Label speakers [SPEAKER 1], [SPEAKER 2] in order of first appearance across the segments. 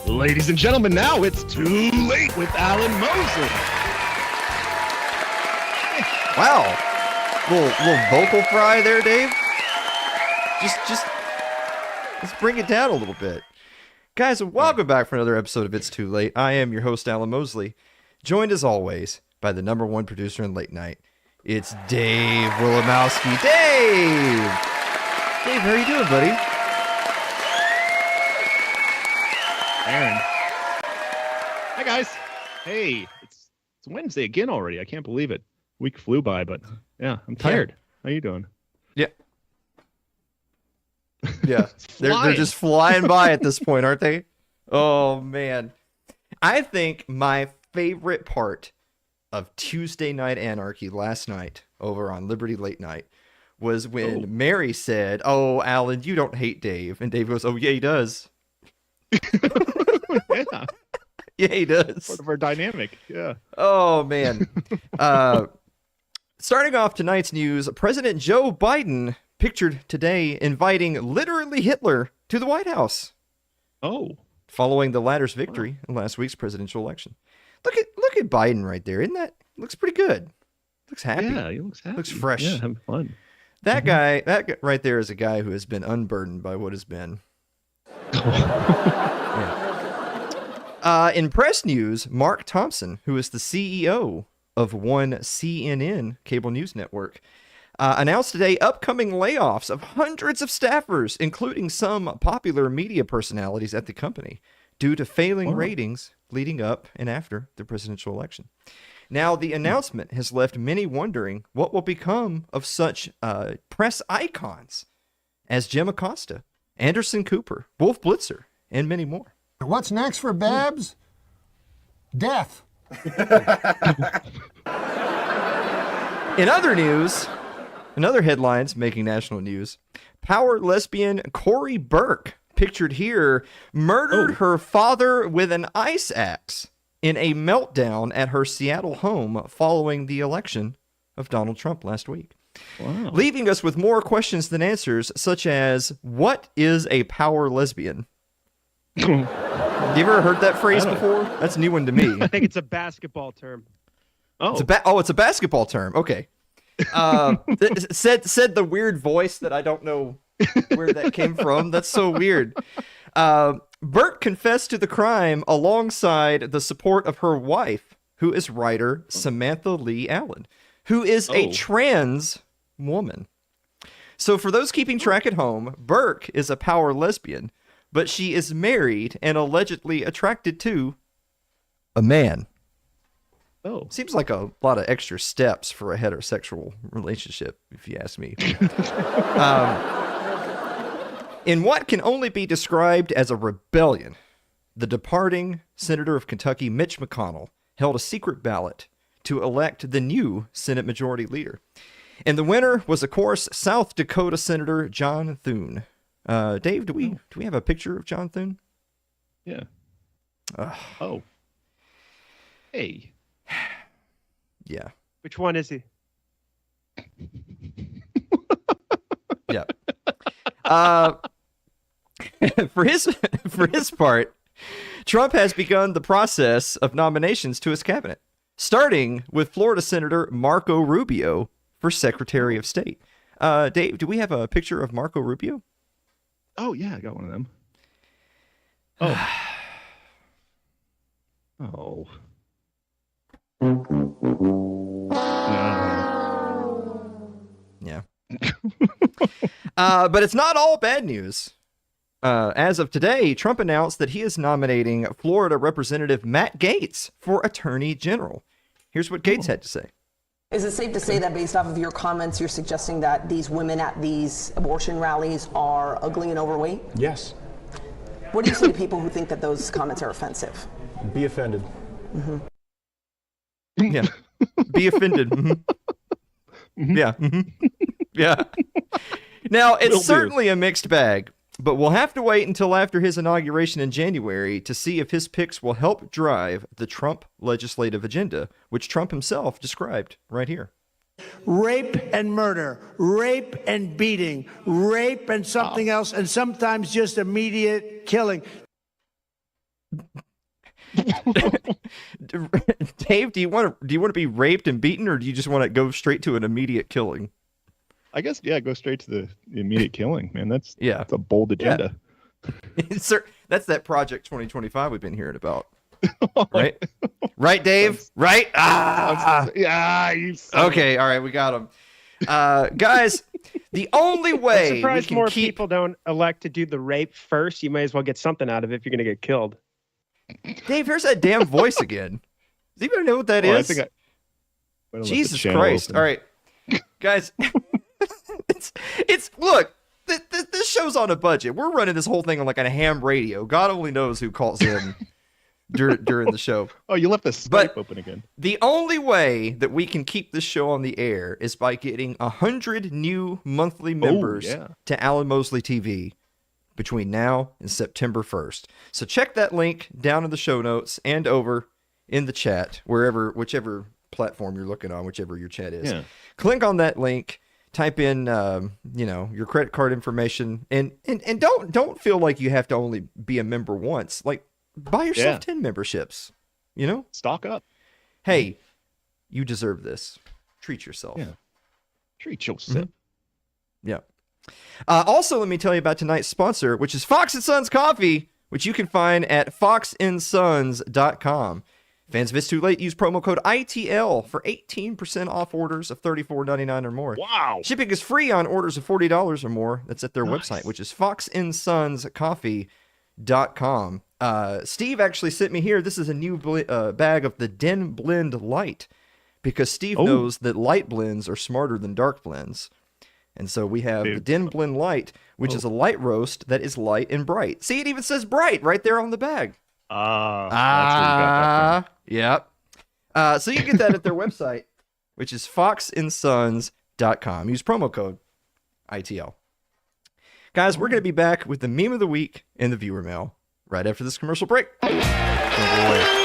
[SPEAKER 1] Ladies and gentlemen, now it's Too Late with Alan Mosley.
[SPEAKER 2] Wow. Little vocal fry there, Dave. Just let's bring it down a little bit. Guys, welcome back for another episode of It's Too Late. I am your host, Alan Mosley, joined as always by the number one producer in late night. It's Dave Willimowski. Dave, how are you doing, buddy?
[SPEAKER 1] Aaron. Hi, guys. Hey, it's Wednesday again already. I can't believe it. Week flew by, but yeah, I'm tired. Yeah. How you doing?
[SPEAKER 2] Yeah. Yeah. they're just flying by at this point, aren't they? Oh, man. I think my favorite part of Tuesday Night Anarchy last night over on Liberty Late Night was when Mary said, "Oh, Alan, you don't hate Dave." And Dave goes, "Oh, yeah, he does."
[SPEAKER 1] Yeah.
[SPEAKER 2] Yeah, he does.
[SPEAKER 1] Part of our dynamic. Yeah.
[SPEAKER 2] Oh, man. Starting off tonight's news, President Joe Biden pictured today inviting literally Hitler to the White House.
[SPEAKER 1] Oh.
[SPEAKER 2] Following the latter's victory in last week's presidential election. Look look at Biden right there. Isn't that looks pretty good? Looks happy.
[SPEAKER 1] Yeah, he looks happy.
[SPEAKER 2] Looks fresh.
[SPEAKER 1] Yeah, having fun.
[SPEAKER 2] That guy right there is a guy who has been unburdened by what has been. Yeah. In press news, Mark Thompson, who is the CEO of one CNN cable news network, announced today upcoming layoffs of hundreds of staffers, including some popular media personalities at the company, due to failing ratings leading up and after the presidential election. Now, the announcement has left many wondering what will become of such press icons as Jim Acosta, Anderson Cooper, Wolf Blitzer, and many more.
[SPEAKER 3] What's next for Babs? Death.
[SPEAKER 2] In other news, another headlines making national news, power lesbian Corey Burke, pictured here, murdered her father with an ice axe in a meltdown at her Seattle home following the election of Donald Trump last week.
[SPEAKER 1] Wow.
[SPEAKER 2] Leaving us with more questions than answers, such as, what is a power lesbian? You ever heard that phrase before? That's a new one to me.
[SPEAKER 4] I think it's a basketball term.
[SPEAKER 1] Oh,
[SPEAKER 2] It's a basketball term. Okay. Said the weird voice that I don't know where that came from. That's so weird. Burke confessed to the crime alongside the support of her wife, who is writer Samantha Lee Allen, who is a trans woman. So for those keeping track at home, Burke is a power lesbian, but she is married and allegedly attracted to a man.
[SPEAKER 1] oh.
[SPEAKER 2] Seems like a lot of extra steps for a heterosexual relationship, if you ask me. In what can only be described as a rebellion, the departing Senator of Kentucky, Mitch McConnell, held a secret ballot to elect the new Senate Majority Leader. And the winner was, of course, South Dakota Senator John Thune. Dave, do we have a picture of John Thune?
[SPEAKER 1] Yeah. Oh. Hey.
[SPEAKER 2] Yeah.
[SPEAKER 4] Which one is he?
[SPEAKER 2] Yeah. For his part, Trump has begun the process of nominations to his cabinet, starting with Florida Senator Marco Rubio for Secretary of State. Dave, do we have a picture of Marco Rubio?
[SPEAKER 1] Oh, yeah, I got one of them. Oh. Oh.
[SPEAKER 2] Yeah. But it's not all bad news. As of today, Trump announced that he is nominating Florida Representative Matt Gaetz for Attorney General. Here's what Gaetz had to say.
[SPEAKER 5] Is it safe to say that based off of your comments, you're suggesting that these women at these abortion rallies are ugly and overweight?
[SPEAKER 6] Yes.
[SPEAKER 5] What do you say to people who think that those comments are offensive?
[SPEAKER 6] Be offended.
[SPEAKER 2] Yeah. Be offended. Yeah. Yeah. Now, it's certainly a mixed bag, but we'll have to wait until after his inauguration in January to see if his picks will help drive the Trump legislative agenda, which Trump himself described right here.
[SPEAKER 7] Rape and murder, rape and beating, rape and something else, and sometimes just immediate killing.
[SPEAKER 2] Dave, do you want to be raped and beaten, or do you just want to go straight to an immediate killing?
[SPEAKER 1] I guess, yeah, go straight to the immediate killing, man. That's a bold agenda.
[SPEAKER 2] Yeah. That's that Project 2025 we've been hearing about. Right? Right, Dave? Right?
[SPEAKER 1] Yeah.
[SPEAKER 2] Okay, all right, we got him. Guys, the only way
[SPEAKER 4] I'm surprised
[SPEAKER 2] we can
[SPEAKER 4] more
[SPEAKER 2] keep...
[SPEAKER 4] people don't elect to do the rape first. You may as well get something out of it if you're going to get killed.
[SPEAKER 2] Dave, here's that damn voice again. Does anybody know what that is?
[SPEAKER 1] I think
[SPEAKER 2] Jesus Christ. All right. Guys, it's look, this show's on a budget. We're running this whole thing on like a ham radio. God only knows who calls in during the show.
[SPEAKER 1] Oh, you left the Skype open again.
[SPEAKER 2] The only way that we can keep this show on the air is by getting 100 new monthly members to Alan Mosley TV between now and September 1st. So check that link down in the show notes and over in the chat, whichever platform you're looking on, whichever your chat is.
[SPEAKER 1] Yeah.
[SPEAKER 2] Click on that link, type in your credit card information, and don't feel like you have to only be a member once. Like, buy yourself 10 memberships,
[SPEAKER 1] Stock up.
[SPEAKER 2] hey, you deserve this. Treat yourself.
[SPEAKER 1] Yeah. Treat yourself.
[SPEAKER 2] Yeah. Also, let me tell you about tonight's sponsor, which is Fox & Sons Coffee, which you can find at foxandsons.com. Fans of It's Too Late, use promo code ITL for 18% off orders of $34.99 or more.
[SPEAKER 1] Wow.
[SPEAKER 2] Shipping is free on orders of $40 or more. That's at their
[SPEAKER 1] Nice.
[SPEAKER 2] website, which is foxandsonscoffee.com. Steve actually sent me here. This is a new bag of the Den Blend Light, because Steve knows that light blends are smarter than dark blends. And so we have the Den Blend Light, which is a light roast that is light and bright. See, it even says bright right there on the bag.
[SPEAKER 1] That's where you got that
[SPEAKER 2] Yep. So you can get that at their website, which is foxandsons.com. Use promo code ITL. Guys, we're going to be back with the meme of the week and the viewer mail right after this commercial break. Don't go away.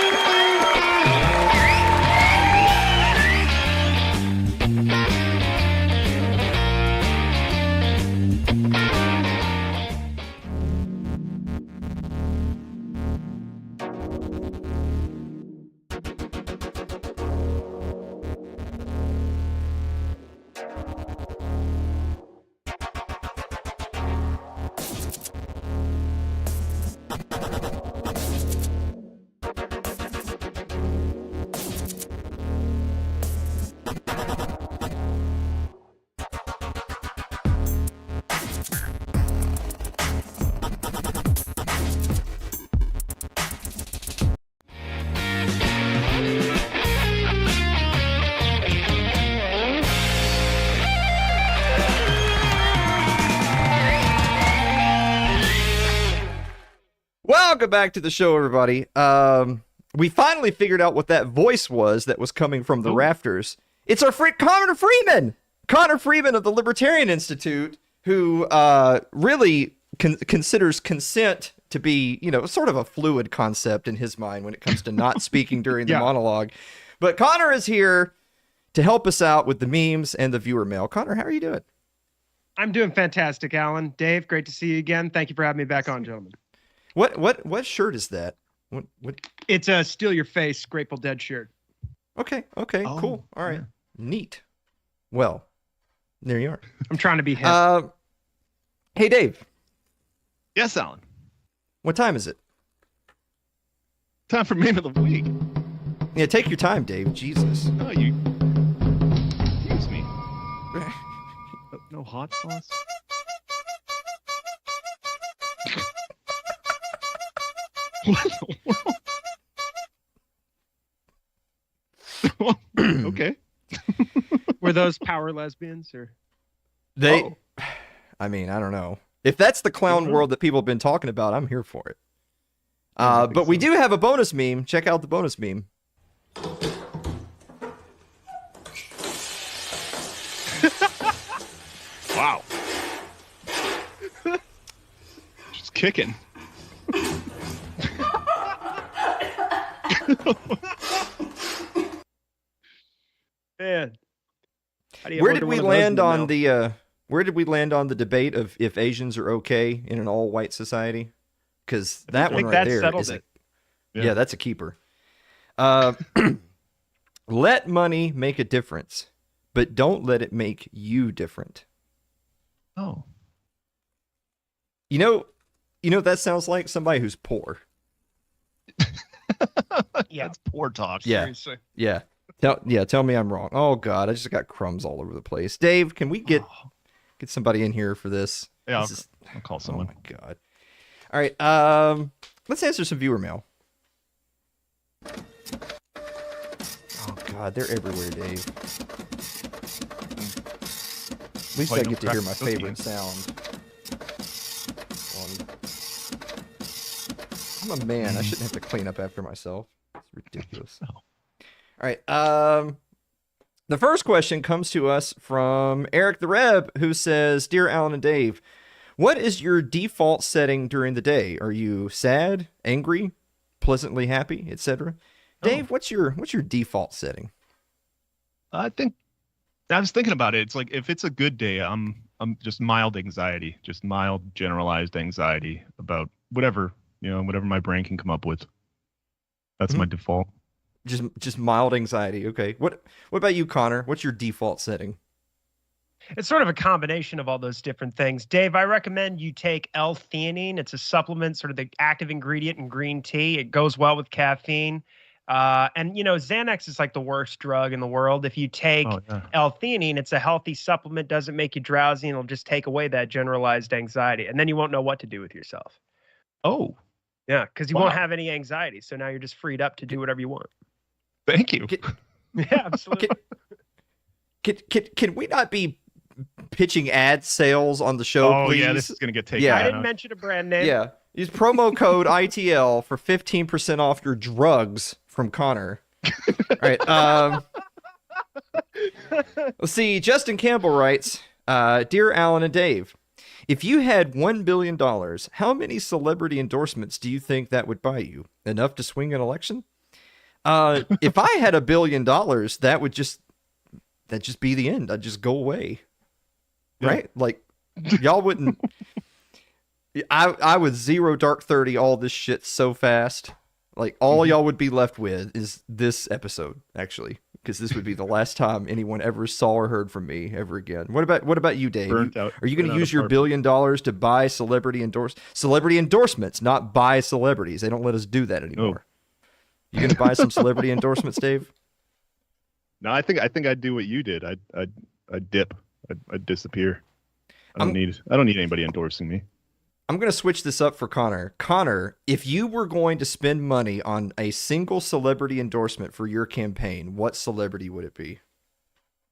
[SPEAKER 2] Welcome back to the show, everybody. We finally figured out what that voice was that was coming from the rafters. It's our friend Connor Freeman! Connor Freeman of the Libertarian Institute, who really considers consent to be, sort of a fluid concept in his mind when it comes to not speaking during the monologue. But Connor is here to help us out with the memes and the viewer mail. Connor, how are you doing?
[SPEAKER 4] I'm doing fantastic, Alan. Dave, great to see you again. Thank you for having me back on, gentlemen.
[SPEAKER 2] What shirt is that? What?
[SPEAKER 4] It's a Steal Your Face Grateful Dead shirt.
[SPEAKER 2] Okay, cool. All right. Neat. Well, there you are.
[SPEAKER 4] I'm trying to be hip.
[SPEAKER 2] Hey, Dave.
[SPEAKER 1] Yes, Alan.
[SPEAKER 2] What time is it?
[SPEAKER 1] Time for meme of the week.
[SPEAKER 2] Yeah, take your time, Dave. Jesus.
[SPEAKER 1] No, you. Excuse me. No hot sauce. What in the world? Okay.
[SPEAKER 4] Were those power lesbians or?
[SPEAKER 2] I mean, I don't know. If that's the clown world that people have been talking about, I'm here for it. But we do have a bonus meme. Check out the bonus meme.
[SPEAKER 1] Wow. Just kicking.
[SPEAKER 4] Man.
[SPEAKER 2] Where did we land on the debate of if Asians are okay in an all-white society? Because that one right there is yeah, that's a keeper. Let money make a difference, but don't let it make you different.
[SPEAKER 1] Oh.
[SPEAKER 2] You know what that sounds like? Somebody who's poor.
[SPEAKER 4] Yeah.
[SPEAKER 1] That's poor talk.
[SPEAKER 2] Yeah.
[SPEAKER 4] Seriously.
[SPEAKER 2] Yeah. Tell me I'm wrong. Oh God, I just got crumbs all over the place. Dave, can we get somebody in here for this?
[SPEAKER 1] Yeah,
[SPEAKER 2] I'll
[SPEAKER 1] call someone.
[SPEAKER 2] Oh my God. All right. Let's answer some viewer mail. Oh God, they're everywhere, Dave. At least I get to hear my favorite sound. I'm a man. I shouldn't have to clean up after myself. It's ridiculous.
[SPEAKER 1] Oh.
[SPEAKER 2] All right. The first question comes to us from Eric the Reb, who says, "Dear Alan and Dave, what is your default setting during the day? Are you sad, angry, pleasantly happy, etc.? Dave, what's your default setting?"
[SPEAKER 1] I was thinking about it. It's like if it's a good day, I'm just mild anxiety, just mild generalized anxiety about whatever my brain can come up with. That's my default.
[SPEAKER 2] Just mild anxiety. Okay. What about you, Connor? What's your default setting?
[SPEAKER 4] It's sort of a combination of all those different things. Dave, I recommend you take L-theanine. It's a supplement, sort of the active ingredient in green tea. It goes well with caffeine. And, Xanax is like the worst drug in the world. If you take
[SPEAKER 1] yeah.
[SPEAKER 4] L-theanine, it's a healthy supplement, doesn't make you drowsy, and it'll just take away that generalized anxiety. And then you won't know what to do with yourself.
[SPEAKER 1] Oh,
[SPEAKER 4] Yeah, because you
[SPEAKER 1] Wow.
[SPEAKER 4] won't have any anxiety. So now you're just freed up to do whatever you want.
[SPEAKER 1] thank you.
[SPEAKER 4] Yeah, absolutely.
[SPEAKER 2] Can we not be pitching ad sales on the show,
[SPEAKER 1] Oh,
[SPEAKER 2] please?
[SPEAKER 1] yeah, this is going to get taken
[SPEAKER 2] Yeah.
[SPEAKER 4] I
[SPEAKER 1] down.
[SPEAKER 4] didn't mention a brand name.
[SPEAKER 2] Yeah. Use promo code ITL for 15% off your drugs from Connor. All right. Let's see. Justin Campbell writes, Dear Alan and Dave, if you had $1 billion, how many celebrity endorsements do you think that would buy you? Enough to swing an election? If I had $1 billion, that'd just be the end. I'd just go away.
[SPEAKER 1] Yeah.
[SPEAKER 2] Right? Like, y'all wouldn't. I would 0 dark 30 all this shit so fast. Like, all y'all would be left with is this episode, actually, because this would be the last time anyone ever saw or heard from me ever again. What about you, Dave?
[SPEAKER 1] Burnt out-
[SPEAKER 2] Are you going
[SPEAKER 1] burnt
[SPEAKER 2] to
[SPEAKER 1] out
[SPEAKER 2] use your $1
[SPEAKER 1] apartment.
[SPEAKER 2] billion to buy celebrity endorsements, not buy celebrities? They don't let us do that anymore. You going to buy some celebrity endorsements, Dave?
[SPEAKER 1] No, I think I'd do what you did. I'd dip. I'd disappear. I don't need anybody endorsing me.
[SPEAKER 2] I'm going to switch this up for Connor. Connor, if you were going to spend money on a single celebrity endorsement for your campaign, what celebrity would it be?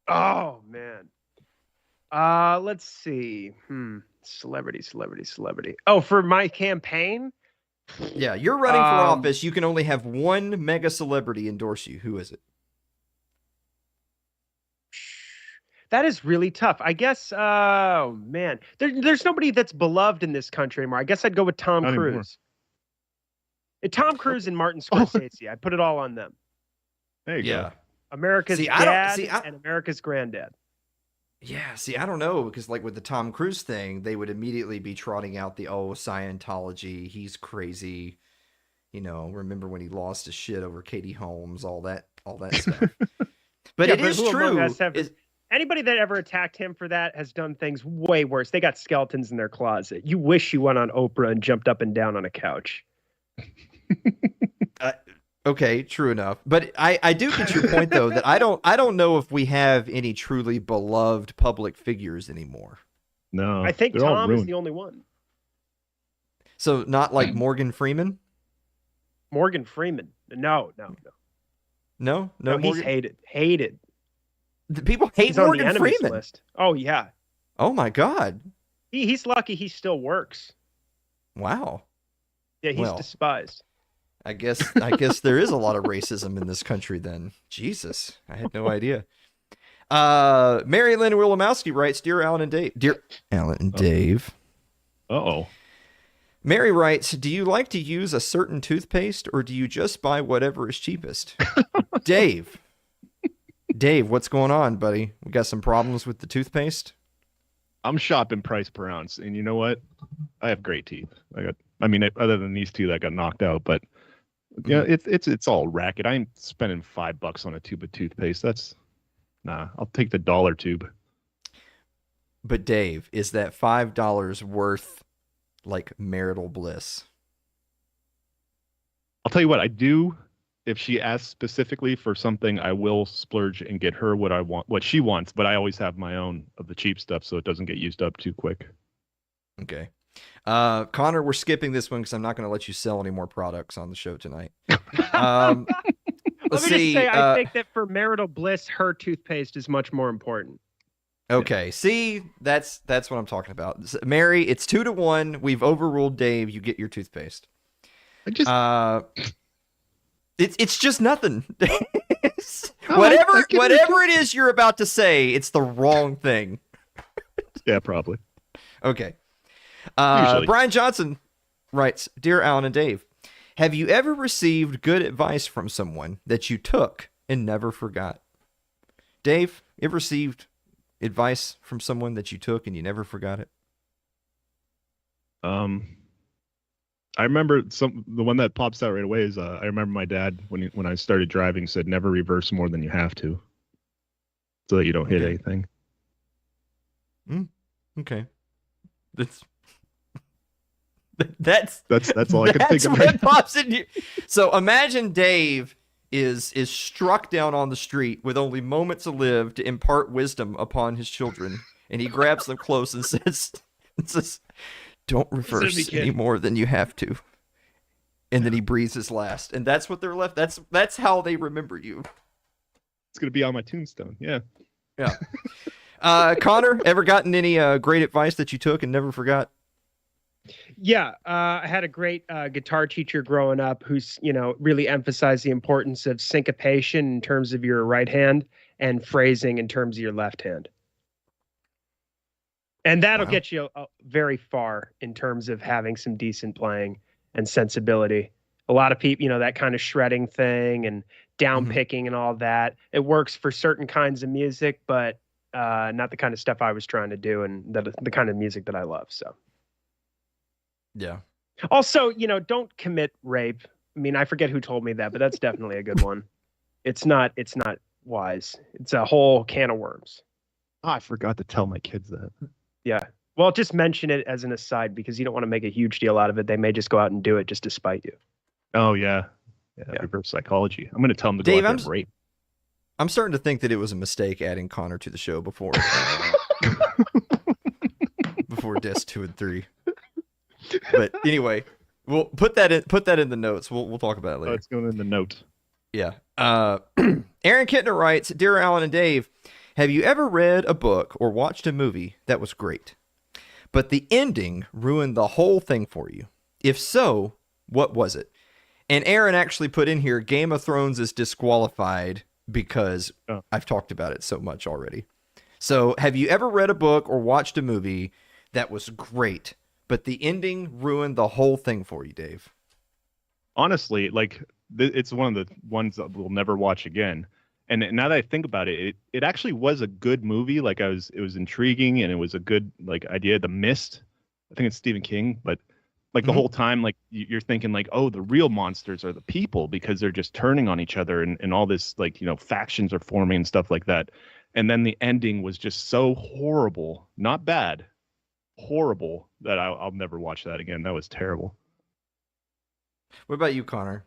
[SPEAKER 4] Oh man. Let's see. Celebrity. Oh, for my campaign?
[SPEAKER 2] Yeah, you're running for office. You can only have one mega celebrity endorse you. Who is it?
[SPEAKER 4] That is really tough. I guess, oh man. There's nobody that's beloved in this country anymore. I guess I'd go with Tom
[SPEAKER 1] Not anymore.
[SPEAKER 4] Cruise. Tom Cruise and Martin Scorsese. I put it all on them.
[SPEAKER 1] There you go.
[SPEAKER 4] America's
[SPEAKER 2] See, I don't-
[SPEAKER 4] dad
[SPEAKER 2] see, I-
[SPEAKER 4] and America's granddad.
[SPEAKER 2] Yeah, see, I don't know, because like with the Tom Cruise thing, they would immediately be trotting out the Scientology, he's crazy. Remember when he lost his shit over Katie Holmes, all that stuff. But
[SPEAKER 4] Yeah,
[SPEAKER 2] it is
[SPEAKER 4] who among
[SPEAKER 2] true.
[SPEAKER 4] us anybody that ever attacked him for that has done things way worse. They got skeletons in their closet. You wish you went on Oprah and jumped up and down on a couch.
[SPEAKER 2] Okay, true enough. But I do get your point though that I don't know if we have any truly beloved public figures anymore.
[SPEAKER 1] No,
[SPEAKER 4] I think
[SPEAKER 1] they're all
[SPEAKER 4] Tom is
[SPEAKER 1] ruined.
[SPEAKER 4] the only one.
[SPEAKER 2] So not like Morgan Freeman?
[SPEAKER 4] Morgan Freeman. No.
[SPEAKER 2] No,
[SPEAKER 4] He's
[SPEAKER 2] Morgan.
[SPEAKER 4] hated.
[SPEAKER 2] The people hate
[SPEAKER 4] He's on
[SPEAKER 2] Morgan
[SPEAKER 4] the enemies
[SPEAKER 2] Freeman.
[SPEAKER 4] list. Oh yeah.
[SPEAKER 2] Oh my god.
[SPEAKER 4] He's lucky he still works.
[SPEAKER 2] Wow.
[SPEAKER 4] Yeah, he's
[SPEAKER 2] Well.
[SPEAKER 4] despised.
[SPEAKER 2] I guess there is a lot of racism in this country then. Jesus. I had no idea. Mary Lynn Willimowski writes, Dear Alan and Dave.
[SPEAKER 1] Uh-oh.
[SPEAKER 2] Mary writes, do you like to use a certain toothpaste or do you just buy whatever is cheapest? Dave, what's going on, buddy? We got some problems with the toothpaste?
[SPEAKER 1] I'm shopping price per ounce, and you know what? I have great teeth. Other than these two that got knocked out, but yeah, it's all racket. I'm spending $5 on a tube of toothpaste. I'll take the dollar tube.
[SPEAKER 2] But Dave, is that $5 worth like marital bliss?
[SPEAKER 1] I'll tell you what, I do. If she asks specifically for something, I will splurge and get her what she wants, but I always have my own of the cheap stuff so it doesn't get used up too quick.
[SPEAKER 2] Okay. Connor, we're skipping this one because I'm not going to let you sell any more products on the show tonight.
[SPEAKER 4] Let me
[SPEAKER 2] Let's
[SPEAKER 4] just
[SPEAKER 2] see.
[SPEAKER 4] say, I think that for marital bliss, her toothpaste is much more important.
[SPEAKER 2] Okay, see, that's what I'm talking about. Mary, it's 2-1. We've overruled Dave. You get your toothpaste. It's just nothing. Whatever it is you're about to say, it's the wrong thing.
[SPEAKER 1] Yeah, probably.
[SPEAKER 2] Okay.
[SPEAKER 1] Usually.
[SPEAKER 2] Brian Johnson writes, Dear Alan and Dave, have you ever received good advice from someone that you took and never forgot? Dave, you ever received advice from someone that you took and you never forgot it?
[SPEAKER 1] I remember the one that pops out right away is I remember my dad when I started driving said never reverse more than you have to, so that you don't hit anything.
[SPEAKER 2] Okay. That's
[SPEAKER 1] all I can think of.
[SPEAKER 2] What pops in you. So imagine Dave is struck down on the street with only moments to live to impart wisdom upon his children, and he grabs them close and says, "Don't reverse any more than you have to." And then he breathes his last, and that's what they're left. That's how they remember you.
[SPEAKER 1] It's gonna be on my tombstone. Yeah.
[SPEAKER 2] Connor, ever gotten any great advice that you took and never forgot?
[SPEAKER 4] Yeah, I had a great guitar teacher growing up who's, really emphasized the importance of syncopation in terms of your right hand and phrasing in terms of your left hand. And that'll get you very far in terms of having some decent playing and sensibility. A lot of people, that kind of shredding thing and down picking and all that, it works for certain kinds of music, but not the kind of stuff I was trying to do and the kind of music that I love. So.
[SPEAKER 2] Yeah.
[SPEAKER 4] Also, don't commit rape. I mean, I forget who told me that, but that's definitely a good one. It's not wise. It's a whole can of worms.
[SPEAKER 1] Oh, I forgot to tell my kids that.
[SPEAKER 4] Yeah. Well, just mention it as an aside because you don't want to make a huge deal out of it. They may just go out and do it just to spite you.
[SPEAKER 1] Oh, yeah. Reverse psychology. I'm going to tell them to
[SPEAKER 2] Dave,
[SPEAKER 1] go out there and rape.
[SPEAKER 2] I'm starting to think that it was a mistake adding Connor to the show before disc 2 and 3. But anyway, we'll put that in the notes. We'll talk about it later.
[SPEAKER 1] Oh, it's going in the note.
[SPEAKER 2] Yeah. Aaron Kittner writes, "Dear Alan and Dave, have you ever read a book or watched a movie that was great, but the ending ruined the whole thing for you? If so, what was it?" And Aaron actually put in here, Game of Thrones is disqualified because I've talked about it so much already. So have you ever read a book or watched a movie that was great, but the ending ruined the whole thing for you, Dave?
[SPEAKER 1] Honestly, it's one of the ones that we'll never watch again. And now that I think about it, it actually was a good movie. It was intriguing and it was a good idea. The Mist, I think it's Stephen King, but the whole time, you're thinking oh, the real monsters are the people because they're just turning on each other and all this factions are forming and stuff like that. And then the ending was just so horrible, not bad, horrible, that I'll never watch that again. That was terrible.
[SPEAKER 2] What about you, Connor?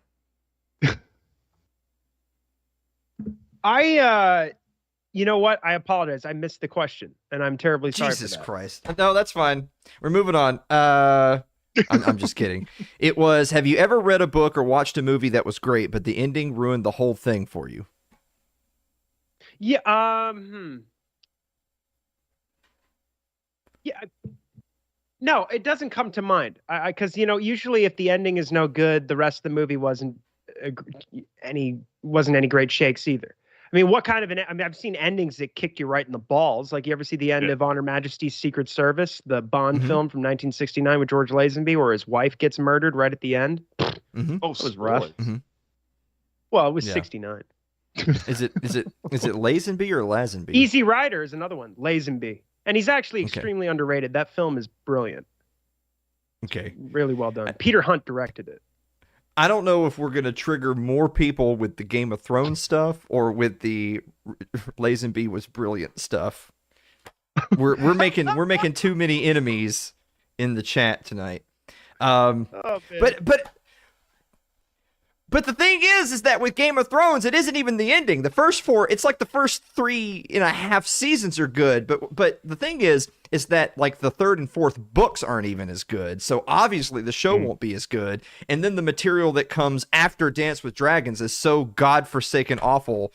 [SPEAKER 4] You know what? I apologize. I missed the question, and I'm terribly sorry for that.
[SPEAKER 2] Jesus Christ. No, that's fine. We're moving on. I'm just kidding. It was, have you ever read a book or watched a movie that was great, but the ending ruined the whole thing for you?
[SPEAKER 4] Yeah. Yeah. No, it doesn't come to mind. Because usually if the ending is no good, the rest of the movie wasn't any great shakes either. I mean, what kind of I've seen endings that kicked you right in the balls. You ever see the end of On Her Majesty's Secret Service, the Bond film from 1969 with George Lazenby, where his wife gets murdered right at the end? Oh, it was rough. Well, it was 69.
[SPEAKER 2] Is it Lazenby or Lazenby?
[SPEAKER 4] Easy Rider is another one, Lazenby. And he's actually extremely underrated. That film is brilliant.
[SPEAKER 2] Okay.
[SPEAKER 4] Really well done. Peter Hunt directed it.
[SPEAKER 2] I don't know if we're going to trigger more people with the Game of Thrones stuff or with the Lazenby was brilliant stuff. We're making too many enemies in the chat tonight. But the thing is that with Game of Thrones, it isn't even the ending. The first 4, it's the first 3.5 seasons are good, but the thing is that the 3rd and 4th books aren't even as good. So obviously the show won't be as good. And then the material that comes after Dance with Dragons is so godforsaken awful.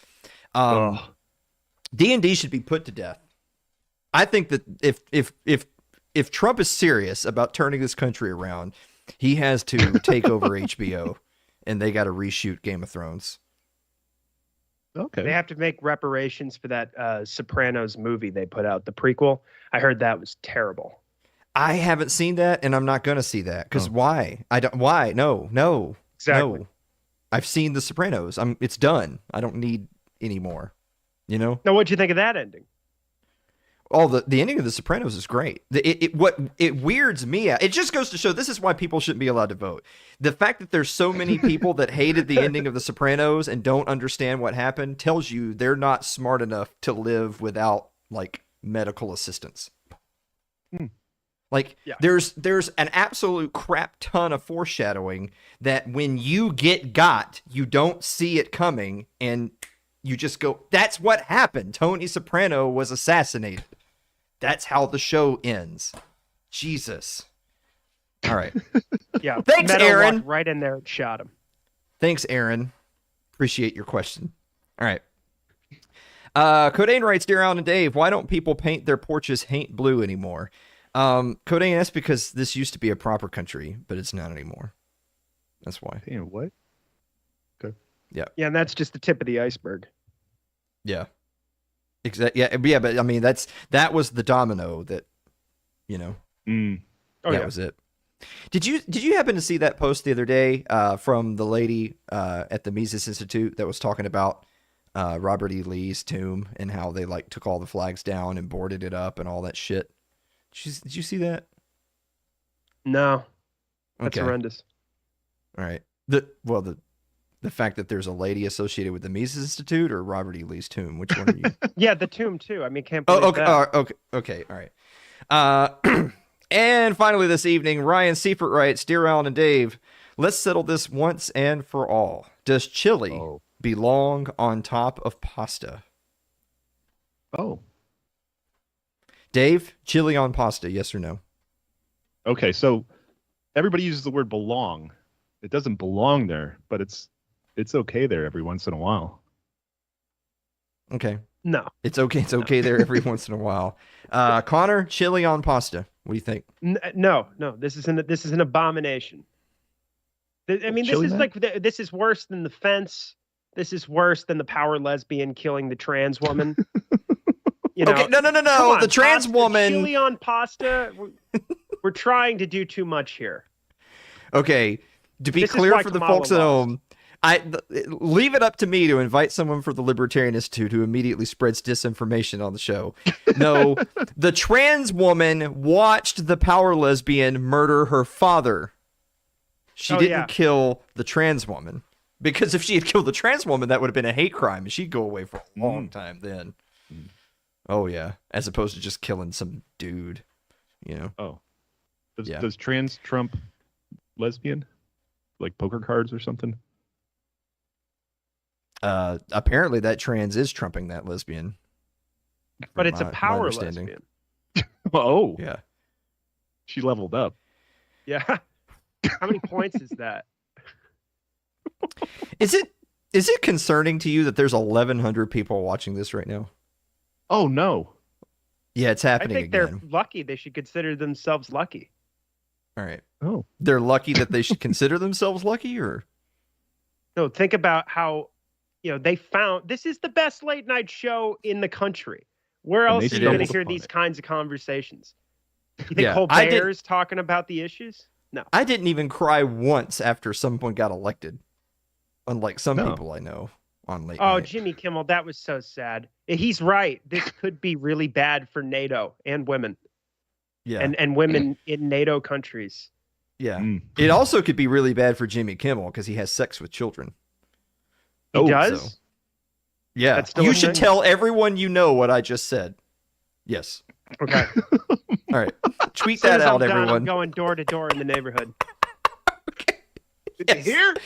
[SPEAKER 2] D&D should be put to death. I think that if Trump is serious about turning this country around, he has to take over HBO. And they got to reshoot Game of Thrones.
[SPEAKER 1] Okay.
[SPEAKER 4] They have to make reparations for that Sopranos movie they put out, the prequel. I heard that was terrible.
[SPEAKER 2] I haven't seen that, and I'm not going to see that. Because why? Why? No.
[SPEAKER 4] Exactly.
[SPEAKER 2] No. I've seen The Sopranos. It's done. I don't need any more.
[SPEAKER 4] Now, what'd you think of that ending?
[SPEAKER 2] Oh, the ending of The Sopranos is great. What weirds me out, it just goes to show this is why people shouldn't be allowed to vote. The fact that there's so many people that hated the ending of The Sopranos and don't understand what happened tells you they're not smart enough to live without like medical assistance. Like there's an absolute crap ton of foreshadowing that when you get got, you don't see it coming and you just go, that's what happened. Tony Soprano was assassinated. That's how the show ends. Jesus. All right.
[SPEAKER 4] Yeah.
[SPEAKER 2] Thanks,
[SPEAKER 4] Meadow
[SPEAKER 2] Aaron.
[SPEAKER 4] walked right in there and shot him.
[SPEAKER 2] Thanks, Aaron. Appreciate your question. All right. Codain writes, Dear Alan and Dave, why don't people paint their porches haint blue anymore? Codain, that's because this used to be a proper country, but it's not anymore. That's why.
[SPEAKER 1] Damn, what? Okay.
[SPEAKER 2] Yeah.
[SPEAKER 4] Yeah, and that's just the tip of the iceberg.
[SPEAKER 2] Yeah. Yeah, but I mean that was the domino that, you know. That was it. Did you happen to see that post the other day from the lady at the Mises Institute that was talking about Robert E. Lee's tomb and how they like took all the flags down and boarded it up and all that shit? Did you see that?
[SPEAKER 4] No. That's
[SPEAKER 2] Okay.
[SPEAKER 4] horrendous.
[SPEAKER 2] All right. The fact that there's a lady associated with the Mises Institute or Robert E. Lee's tomb, which one are you?
[SPEAKER 4] Yeah, the tomb too. I mean, can't believe
[SPEAKER 2] Okay.
[SPEAKER 4] that.
[SPEAKER 2] Okay. All right. And finally this evening, Ryan Seifert writes, Dear Alan and Dave, let's settle this once and for all. Does chili belong on top of pasta?
[SPEAKER 1] Oh.
[SPEAKER 2] Dave, chili on pasta, yes or no?
[SPEAKER 1] Okay, so everybody uses the word belong. It doesn't belong there, but it's okay there every once in a while.
[SPEAKER 2] Okay.
[SPEAKER 4] No.
[SPEAKER 2] It's okay. It's okay there every once in a while. Connor, chili on pasta. What do you think?
[SPEAKER 4] No. This is an abomination. I mean,
[SPEAKER 1] Chili man?
[SPEAKER 4] This is worse than the fence. This is worse than the power lesbian killing the trans woman. You know,
[SPEAKER 2] Okay, no.
[SPEAKER 4] come on,
[SPEAKER 2] The trans
[SPEAKER 4] pasta,
[SPEAKER 2] woman.
[SPEAKER 4] chili on pasta. We're trying to do too much here.
[SPEAKER 2] Okay, to be
[SPEAKER 4] This is
[SPEAKER 2] clear
[SPEAKER 4] why
[SPEAKER 2] for the
[SPEAKER 4] Kamala
[SPEAKER 2] folks at
[SPEAKER 4] lost.
[SPEAKER 2] home, leave it up to me to invite someone from the Libertarian Institute who immediately spreads disinformation on the show. No, the trans woman watched the power lesbian murder her father. She didn't kill the trans woman. Because if she had killed the trans woman, that would have been a hate crime, and she'd go away for a long time then. Oh, yeah. As opposed to just killing some dude, you know?
[SPEAKER 1] Oh. Does trans trump lesbian? Like poker cards or something?
[SPEAKER 2] Apparently that trans is trumping that lesbian.
[SPEAKER 4] But it's a
[SPEAKER 2] my
[SPEAKER 4] power
[SPEAKER 2] understanding.
[SPEAKER 4] lesbian.
[SPEAKER 1] Oh.
[SPEAKER 2] Yeah.
[SPEAKER 1] She leveled up.
[SPEAKER 4] Yeah. How many points is that?
[SPEAKER 2] Is it concerning to you that there's 1,100 people watching this right now?
[SPEAKER 1] Oh, no.
[SPEAKER 2] Yeah, it's
[SPEAKER 4] I
[SPEAKER 2] happening
[SPEAKER 4] think
[SPEAKER 2] again.
[SPEAKER 4] they're lucky. They should consider themselves lucky.
[SPEAKER 2] All right.
[SPEAKER 1] Oh.
[SPEAKER 2] They're lucky that they should consider themselves lucky, or?
[SPEAKER 4] No, think about how, they found this is the best late night show in the country. Where
[SPEAKER 1] And
[SPEAKER 4] else
[SPEAKER 1] they
[SPEAKER 4] are you going to
[SPEAKER 1] stumbled
[SPEAKER 4] hear
[SPEAKER 1] upon
[SPEAKER 4] these
[SPEAKER 1] it.
[SPEAKER 4] kinds of conversations? You think
[SPEAKER 2] Yeah,
[SPEAKER 4] Colbert's talking about the issues? No.
[SPEAKER 2] I didn't even cry once after someone got elected. Unlike some
[SPEAKER 1] No.
[SPEAKER 2] people I know on late
[SPEAKER 4] Oh,
[SPEAKER 2] night.
[SPEAKER 4] Jimmy Kimmel, that was so sad. He's right. This could be really bad for NATO and women.
[SPEAKER 2] Yeah.
[SPEAKER 4] And women in NATO countries.
[SPEAKER 2] Yeah.
[SPEAKER 1] Mm.
[SPEAKER 2] It also could be really bad for Jimmy Kimmel because he has sex with children.
[SPEAKER 4] He does?
[SPEAKER 2] So, yeah.
[SPEAKER 4] That's still
[SPEAKER 2] You
[SPEAKER 4] a
[SPEAKER 2] should
[SPEAKER 4] thing?
[SPEAKER 2] tell everyone you know what I just said. Yes.
[SPEAKER 4] Okay.
[SPEAKER 2] All right. Tweet
[SPEAKER 4] As soon
[SPEAKER 2] that
[SPEAKER 4] as
[SPEAKER 2] out,
[SPEAKER 4] I'm done,
[SPEAKER 2] everyone.
[SPEAKER 4] I'm going door to door in the neighborhood.
[SPEAKER 2] Yes.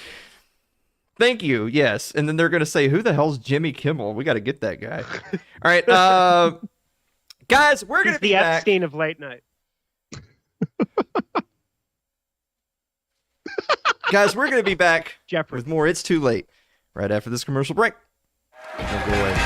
[SPEAKER 2] Thank you. Yes. And then they're going to say, who the hell's Jimmy Kimmel? We got to get that guy. All right. Guys, we're going
[SPEAKER 4] He's
[SPEAKER 2] to be
[SPEAKER 4] the
[SPEAKER 2] back.
[SPEAKER 4] Epstein of late night.
[SPEAKER 2] Guys, we're going to be back
[SPEAKER 4] Jeffrey.
[SPEAKER 2] with more It's Too Late right after this commercial break. Don't go away.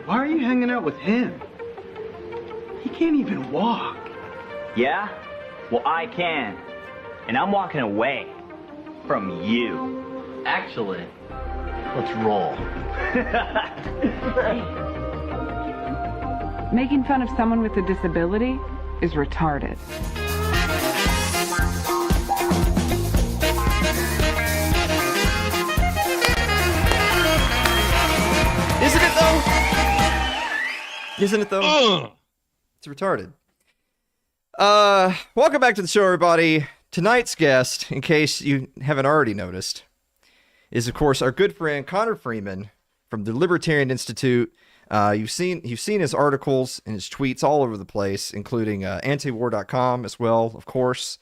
[SPEAKER 6] Why are you hanging out with him? He can't even walk.
[SPEAKER 8] Yeah? Well, I can. And I'm walking away from you.
[SPEAKER 6] Actually, let's roll.
[SPEAKER 9] Making fun of someone with a disability is retarded.
[SPEAKER 2] Isn't it though?
[SPEAKER 1] Ugh.
[SPEAKER 2] It's retarded. Welcome back to the show, everybody. Tonight's guest, in case you haven't already noticed, is of course our good friend Connor Freeman from the Libertarian Institute. You've seen his articles and his tweets all over the place, including antiwar.com as well, of course.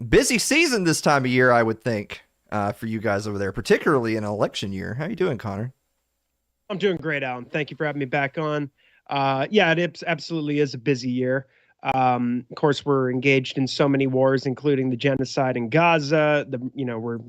[SPEAKER 2] Busy season this time of year, I would think, for you guys over there, particularly in an election year. How you doing, Connor?
[SPEAKER 4] I'm doing great, Alan. Thank you for having me back on. Yeah, it absolutely is a busy year. Of course, we're engaged in so many wars, including the genocide in Gaza. We're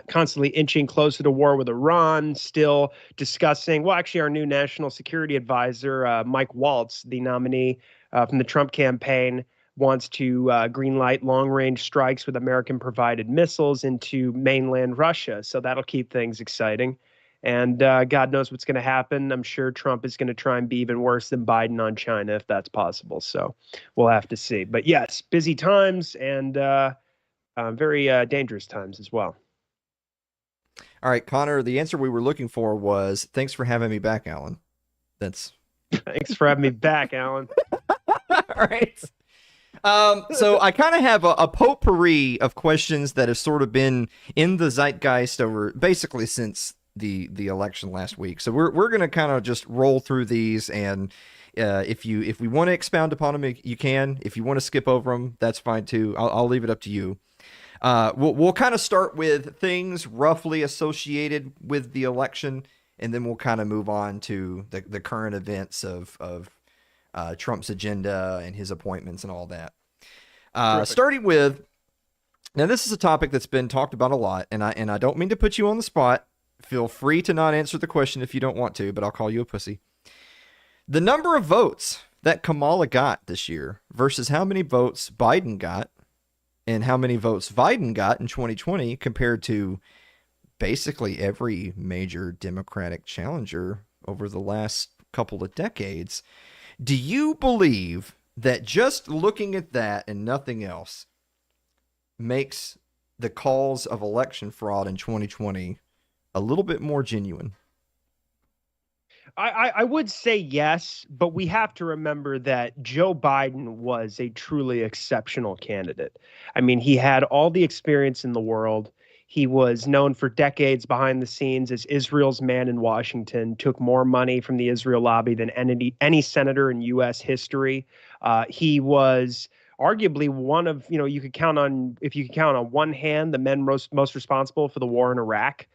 [SPEAKER 4] constantly inching closer to war with Iran. Still discussing. Well, actually, our new national security advisor, Mike Waltz, the nominee from the Trump campaign, wants to greenlight long-range strikes with American-provided missiles into mainland Russia. So that'll keep things exciting. And God knows what's going to happen. I'm sure Trump is going to try and be even worse than Biden on China, if that's possible. So we'll have to see. But yes, busy times and very dangerous times as well.
[SPEAKER 2] All right, Connor, the answer we were looking for was, thanks for having me back, Alan. That's...
[SPEAKER 4] Thanks for having me back, Alan.
[SPEAKER 2] All right. So I kind of have a potpourri of questions that have sort of been in the zeitgeist over basically since the election last week. So we're going to kind of just roll through these, and if we want to expound upon them, you can. If you want to skip over them, that's fine too. I'll leave it up to you. We'll kind of start with things roughly associated with the election, and then we'll kind of move on to the current events of Trump's agenda and his appointments and all that. Starting with, now this is a topic that's been talked about a lot, and I don't mean to put you on the spot. Feel free to not answer the question if you don't want to, but I'll call you a pussy. The number of votes that Kamala got this year versus how many votes Biden got and how many votes Biden got in 2020 compared to basically every major Democratic challenger over the last couple of decades. Do you believe that just looking at that and nothing else makes the calls of election fraud in 2020 a little bit more genuine?
[SPEAKER 4] I would say yes, but we have to remember that Joe Biden was a truly exceptional candidate. I mean, he had all the experience in the world. He was known for decades behind the scenes as Israel's man in Washington, took more money from the Israel lobby than any senator in U.S. history. He was arguably one of, if you could count on one hand, the men most responsible for the war in Iraq.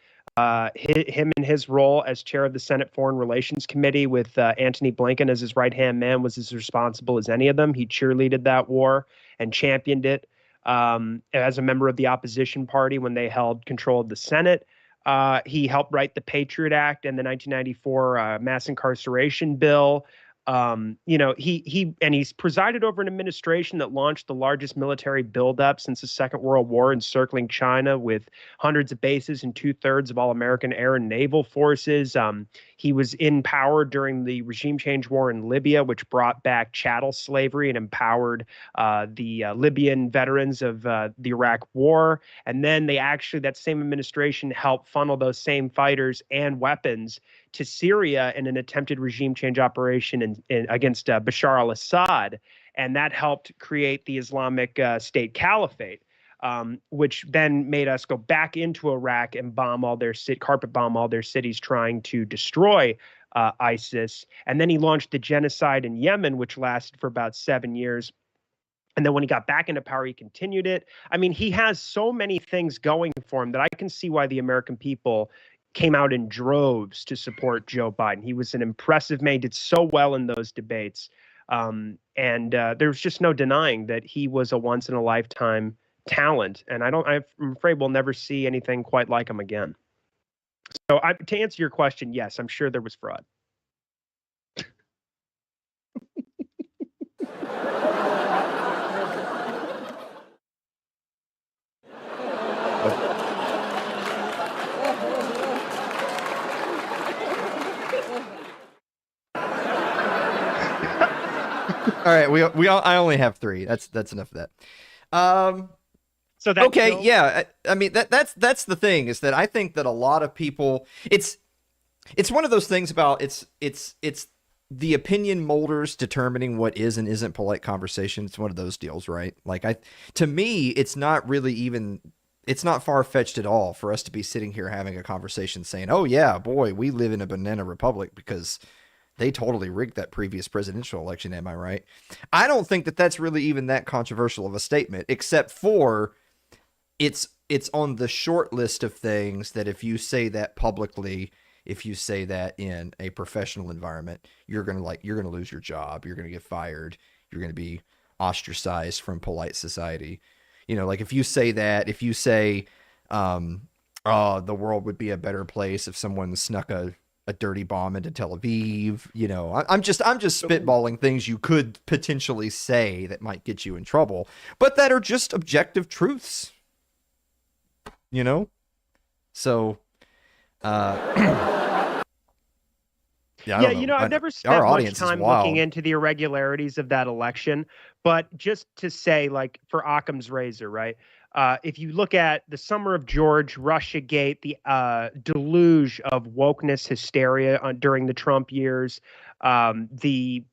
[SPEAKER 4] Him in his role as chair of the Senate Foreign Relations Committee with Antony Blinken as his right-hand man was as responsible as any of them. He cheerleaded that war and championed it as a member of the opposition party when they held control of the Senate. He helped write the Patriot Act and the 1994 mass incarceration bill. He's presided over an administration that launched the largest military buildup since the Second World War, encircling China with hundreds of bases and 2/3 of all American air and naval forces. He was in power during the regime change war in Libya, which brought back chattel slavery and empowered the Libyan veterans of the Iraq War. And then that same administration helped funnel those same fighters and weapons to Syria in an attempted regime change operation against Bashar al-Assad. And that helped create the Islamic State Caliphate, which then made us go back into Iraq and carpet bomb all their cities, trying to destroy ISIS. And then he launched the genocide in Yemen, which lasted for about 7 years. And then when he got back into power, he continued it. I mean, he has so many things going for him that I can see why the American people came out in droves to support Joe Biden. He was an impressive man, did so well in those debates. And there's just no denying that he was a once in a lifetime talent. And I'm afraid we'll never see anything quite like him again. So to answer your question, yes, I'm sure there was fraud.
[SPEAKER 2] All right, I only have 3. That's enough of that.
[SPEAKER 4] So that's
[SPEAKER 2] okay, yeah. I mean that's the thing, is that I think that a lot of people, it's one of those things about it's the opinion molders determining what is and isn't polite conversation. It's one of those deals, right? Like to me, it's not really even, it's not far-fetched at all for us to be sitting here having a conversation saying, oh yeah, boy, we live in a banana republic because they totally rigged that previous presidential election. Am I right? I don't think that that's really even that controversial of a statement, except for it's on the short list of things that if you say that publicly, if you say that in a professional environment, you're going to lose your job. You're going to get fired. You're going to be ostracized from polite society. You know, like if you say that, if you say, oh, the world would be a better place if someone snuck a dirty bomb into Tel Aviv, you know, I'm just spitballing things you could potentially say that might get you in trouble, but that are just objective truths, you know? So, yeah,
[SPEAKER 4] you know, I've never spent much time looking into the irregularities of that election, but just to say, like, for Occam's razor, right? If you look at the summer of George, Russiagate, the deluge of wokeness hysteria during the Trump years, it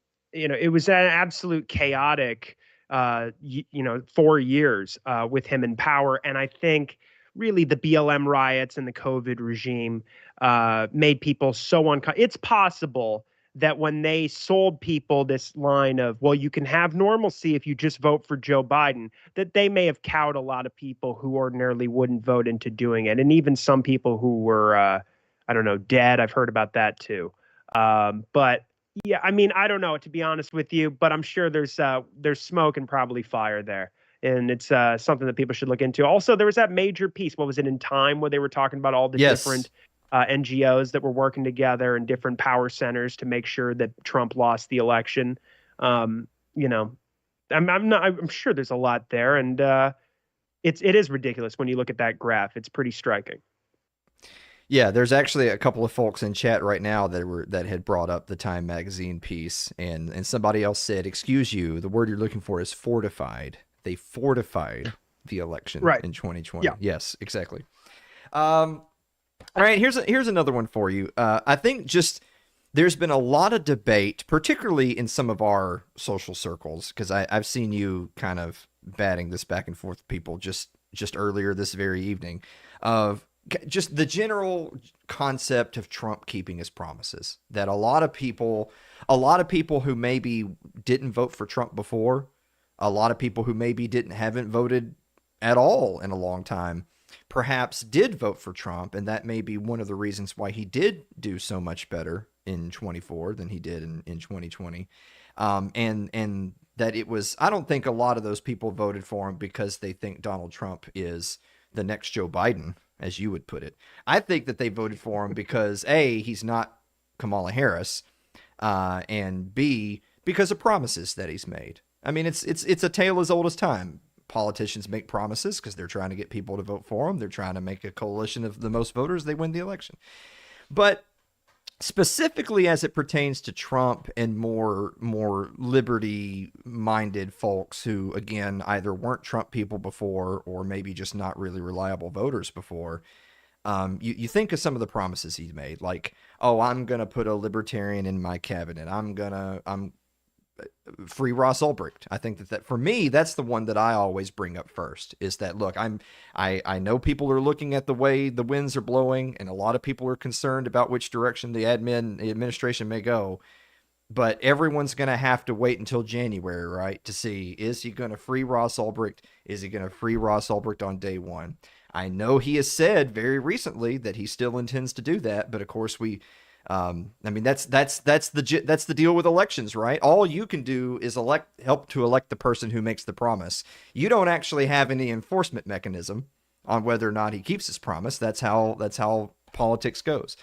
[SPEAKER 4] was an absolute chaotic, 4 years with him in power. And I think really the BLM riots and the COVID regime made people so uncomfortable. It's possible that when they sold people this line of, well, you can have normalcy if you just vote for Joe Biden, that they may have cowed a lot of people who ordinarily wouldn't vote into doing it. And even some people who were, dead. I've heard about that too. But yeah, I mean, I don't know, to be honest with you, but I'm sure there's smoke and probably fire there. And it's something that people should look into. Also, there was that major piece. What was it, in Time, where they were talking about all the different NGOs that were working together in different power centers to make sure that Trump lost the election. I'm sure there's a lot there, and it is ridiculous when you look at that graph. It's pretty striking.
[SPEAKER 2] Yeah, there's actually a couple of folks in chat right now that had brought up the Time magazine piece, and somebody else said, "Excuse you, the word you're looking for is fortified." They fortified the election in 2020. Yeah. Yes, exactly. All right, here's another one for you. I think just there's been a lot of debate, particularly in some of our social circles, because I've seen you kind of batting this back and forth with people just earlier this very evening, of just the general concept of Trump keeping his promises. That a lot of people who maybe didn't vote for Trump before, a lot of people who maybe haven't voted at all in a long time, perhaps did vote for Trump, and that may be one of the reasons why he did do so much better in 24 than he did in 2020. And that it was, I don't think a lot of those people voted for him because they think Donald Trump is the next Joe Biden, as you would put it. I think that they voted for him because A, he's not Kamala Harris, and B, because of promises that he's made. I mean, it's a tale as old as time. Politicians make promises because they're trying to get people to vote for them. They're trying to make a coalition of the most voters. They win the election. But specifically as it pertains to Trump and more liberty-minded folks who, again, either weren't Trump people before or maybe just not really reliable voters before, you think of some of the promises he made, like, oh, I'm going to put a libertarian in my cabinet. I'm free Ross Ulbricht. I think that for me, that's the one that I always bring up first, is that, look, I know people are looking at the way the winds are blowing, and a lot of people are concerned about which direction the administration may go, but everyone's going to have to wait until January, right, to see, is he going to free Ross Ulbricht? Is he going to free Ross Ulbricht on day one? I know he has said very recently that he still intends to do that, but of course that's the deal with elections, right? All you can do is help to elect the person who makes the promise. You don't actually have any enforcement mechanism on whether or not he keeps his promise. That's how politics goes.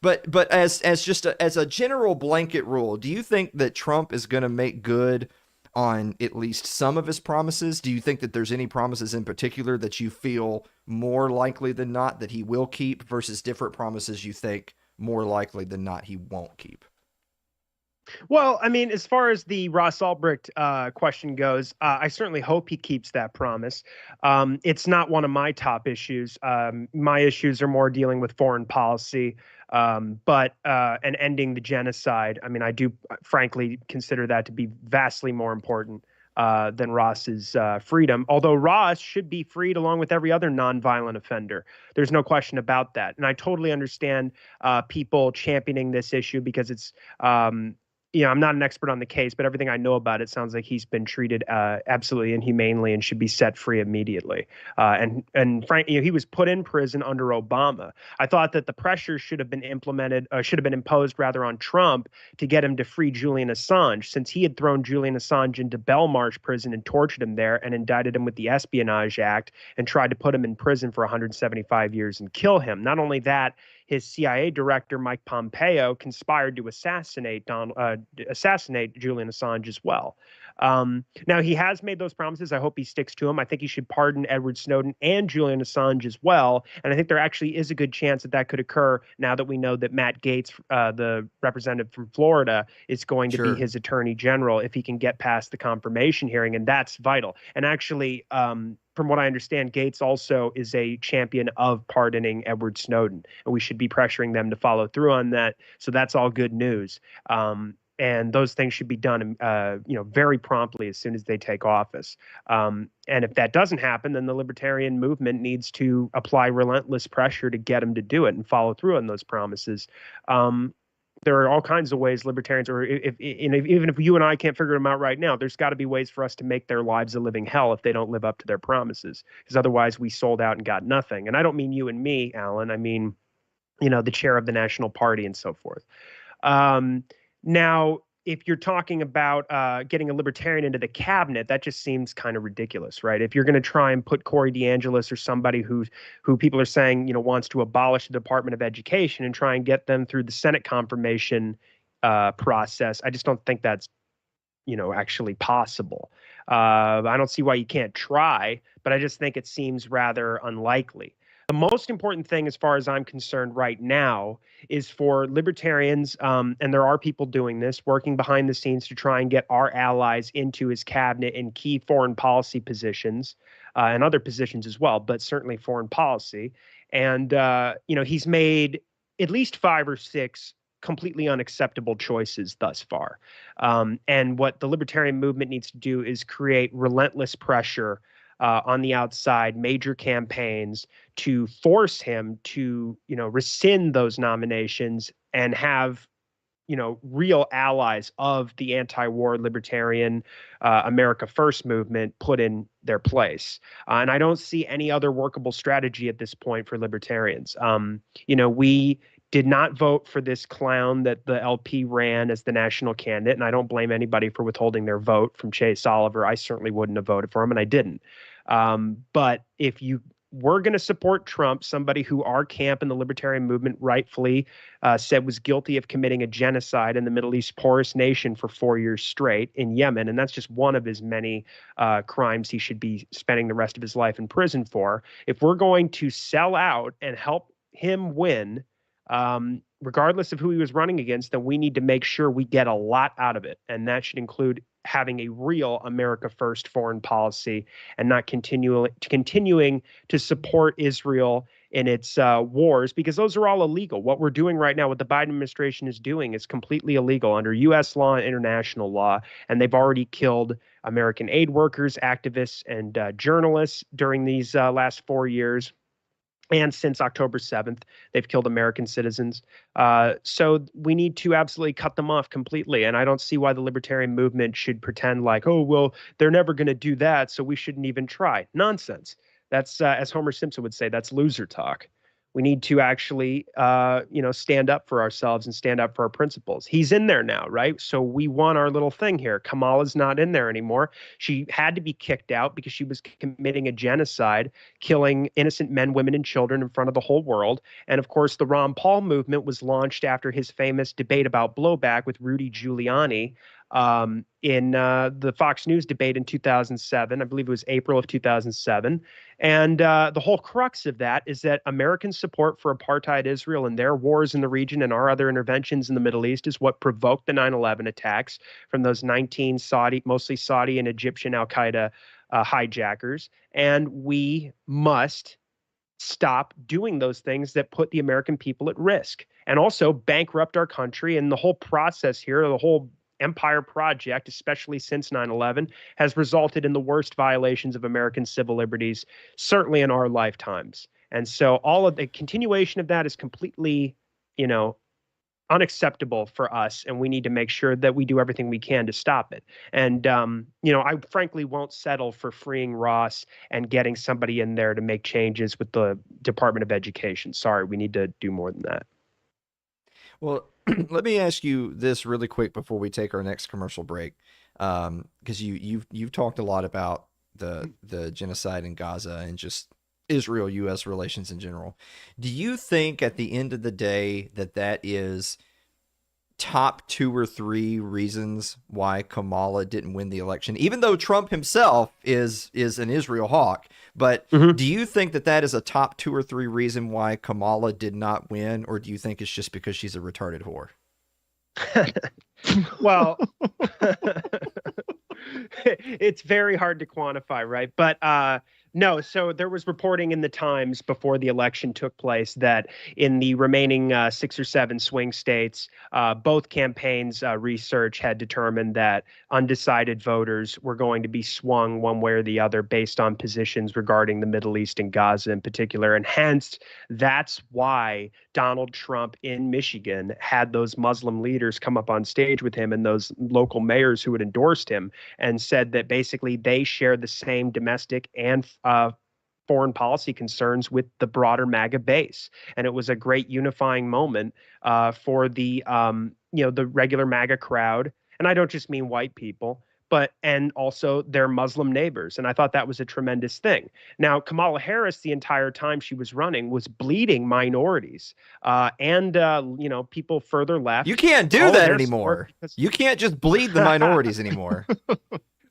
[SPEAKER 2] But as a general blanket rule, do you think that Trump is going to make good on at least some of his promises? Do you think that there's any promises in particular that you feel more likely than not that he will keep versus different promises you think more likely than not he won't keep?
[SPEAKER 4] Well, I mean, as far as the Ross Ulbricht question goes, I certainly hope he keeps that promise. It's not one of my top issues. My issues are more dealing with foreign policy, but and ending the genocide. I mean, I do frankly consider that to be vastly more important than Ross's freedom. Although Ross should be freed along with every other nonviolent offender. There's no question about that. And I totally understand people championing this issue because it's I'm not an expert on the case, but everything I know about it sounds like he's been treated absolutely inhumanely and should be set free immediately. And frankly, he was put in prison under Obama. I thought that the pressure should have been imposed rather on Trump to get him to free Julian Assange, since he had thrown Julian Assange into Belmarsh prison and tortured him there and indicted him with the Espionage Act and tried to put him in prison for 175 years and kill him. Not only that, his CIA director, Mike Pompeo, conspired to assassinate Julian Assange as well. Now, he has made those promises. I hope he sticks to them. I think he should pardon Edward Snowden and Julian Assange as well. And I think there actually is a good chance that that could occur now that we know that Matt Gaetz, the representative from Florida, is going to be his attorney general if he can get past the confirmation hearing. And that's vital. And actually, from what I understand, Gaetz also is a champion of pardoning Edward Snowden, and we should be pressuring them to follow through on that. So that's all good news. And those things should be done, very promptly as soon as they take office. And if that doesn't happen, then the libertarian movement needs to apply relentless pressure to get them to do it and follow through on those promises. There are all kinds of ways libertarians, or even if you and I can't figure them out right now, there's got to be ways for us to make their lives a living hell if they don't live up to their promises, because otherwise we sold out and got nothing. And I don't mean you and me, Alan. I mean, the chair of the National Party and so forth. Now, if you're talking about getting a libertarian into the cabinet, that just seems kind of ridiculous, right? If you're going to try and put Corey DeAngelis or somebody who people are saying, wants to abolish the Department of Education and try and get them through the Senate confirmation process, I just don't think that's, actually possible. I don't see why you can't try, but I just think it seems rather unlikely. The most important thing, as far as I'm concerned right now, is for libertarians, and there are people doing this, working behind the scenes to try and get our allies into his cabinet in key foreign policy positions and other positions as well, but certainly foreign policy. And, he's made at least 5 or 6 completely unacceptable choices thus far. And what the libertarian movement needs to do is create relentless pressure on the outside, major campaigns to force him to, rescind those nominations and have, real allies of the anti-war libertarian America First movement put in their place. And I don't see any other workable strategy at this point for libertarians. We did not vote for this clown that the LP ran as the national candidate, and I don't blame anybody for withholding their vote from Chase Oliver. I certainly wouldn't have voted for him, and I didn't. But if you were going to support Trump, somebody who our camp and the libertarian movement rightfully said was guilty of committing a genocide in the Middle East's poorest nation for 4 years straight in Yemen, and that's just one of his many crimes he should be spending the rest of his life in prison for. If we're going to sell out and help him win, regardless of who he was running against, then we need to make sure we get a lot out of it. And that should include having a real America First foreign policy and not continuing to support Israel in its wars, because those are all illegal. What we're doing right now, what the Biden administration is doing, is completely illegal under U.S. law and international law. And they've already killed American aid workers, activists, and journalists during these last 4 years. And since October 7th, they've killed American citizens. So we need to absolutely cut them off completely. And I don't see why the libertarian movement should pretend like, oh, well, they're never going to do that, so we shouldn't even try. Nonsense. That's, as Homer Simpson would say, that's loser talk. We need to actually, stand up for ourselves and stand up for our principles. He's in there now, right? So we won our little thing here. Kamala's not in there anymore. She had to be kicked out because she was committing a genocide, killing innocent men, women, and children in front of the whole world. And of course, the Ron Paul movement was launched after his famous debate about blowback with Rudy Giuliani. in the Fox News debate in 2007. I believe it was April of 2007. And the whole crux of that is that American support for apartheid Israel and their wars in the region and our other interventions in the Middle East is what provoked the 9/11 attacks from those 19 mostly Saudi and Egyptian al-Qaeda hijackers. And we must stop doing those things that put the American people at risk and also bankrupt our country. And the whole process here, the whole empire project, especially since 9/11, has resulted in the worst violations of American civil liberties, certainly in our lifetimes. And so all of the continuation of that is completely, unacceptable for us, and we need to make sure that we do everything we can to stop it. And I frankly won't settle for freeing Ross and getting somebody in there to make changes with the Department of Education. Sorry, we need to do more than that.
[SPEAKER 2] Well, let me ask you this really quick before we take our next commercial break, because you've talked a lot about the genocide in Gaza and just Israel-U.S. relations in general. Do you think at the end of the day that is top 2 or 3 reasons why Kamala didn't win the election, even though Trump himself is an Israel hawk? But do you think that is a top 2 or 3 reason why Kamala did not win, or do you think it's just because she's a retarded whore?
[SPEAKER 4] Well, it's very hard to quantify, right? But no, so there was reporting in the Times before the election took place that in the remaining 6 or 7 swing states, both campaigns' research had determined that undecided voters were going to be swung one way or the other based on positions regarding the Middle East and Gaza in particular. And hence, that's why Donald Trump in Michigan had those Muslim leaders come up on stage with him and those local mayors who had endorsed him and said that basically they share the same domestic and foreign policy concerns with the broader MAGA base. And it was a great unifying moment for the regular MAGA crowd. And I don't just mean white people, and also their Muslim neighbors. And I thought that was a tremendous thing. Now, Kamala Harris, the entire time she was running, was bleeding minorities and people further left.
[SPEAKER 2] You can't do that anymore. You can't just bleed the minorities anymore.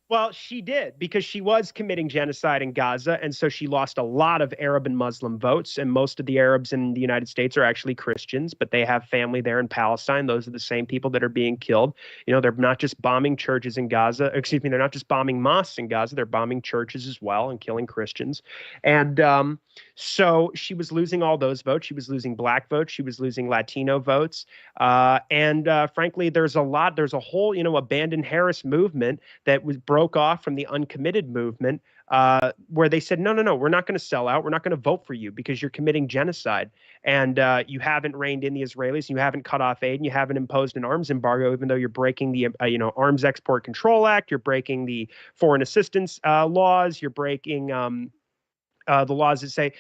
[SPEAKER 4] Well, she did, because she was committing genocide in Gaza, and so she lost a lot of Arab and Muslim votes, and most of the Arabs in the United States are actually Christians, but they have family there in Palestine. Those are the same people that are being killed. They're not just bombing churches in Gaza. Excuse me, they're not just bombing mosques in Gaza. They're bombing churches as well and killing Christians. And so she was losing all those votes. She was losing black votes. She was losing Latino votes. And frankly, there's a whole, abandoned Harris movement that broke off from the uncommitted movement where they said, no, we're not going to sell out. We're not going to vote for you because you're committing genocide. And you haven't reined in the Israelis, and you haven't cut off aid, and you haven't imposed an arms embargo, even though you're breaking the Arms Export Control Act. You're breaking the foreign assistance laws. You're breaking the laws that say,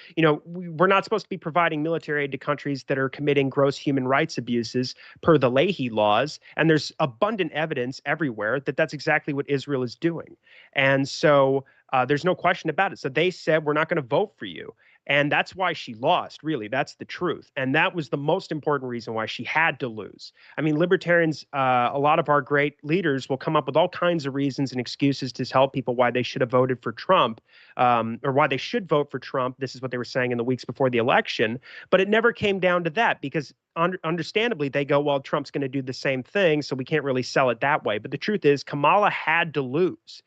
[SPEAKER 4] we're not supposed to be providing military aid to countries that are committing gross human rights abuses per the Leahy laws. And there's abundant evidence everywhere that that's exactly what Israel is doing. And so there's no question about it. So they said, we're not going to vote for you. And that's why she lost, really. That's the truth. And that was the most important reason why she had to lose. I mean, libertarians, a lot of our great leaders will come up with all kinds of reasons and excuses to tell people why they should have voted for Trump or why they should vote for Trump. This is what they were saying in the weeks before the election. But it never came down to that because understandably, they go, well, Trump's going to do the same thing, so we can't really sell it that way. But the truth is, Kamala had to lose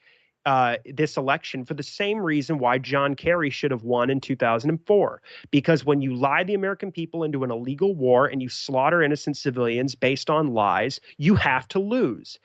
[SPEAKER 4] this election for the same reason why John Kerry should have won in 2004. Because when you lie the American people into an illegal war and you slaughter innocent civilians based on lies, you have to lose.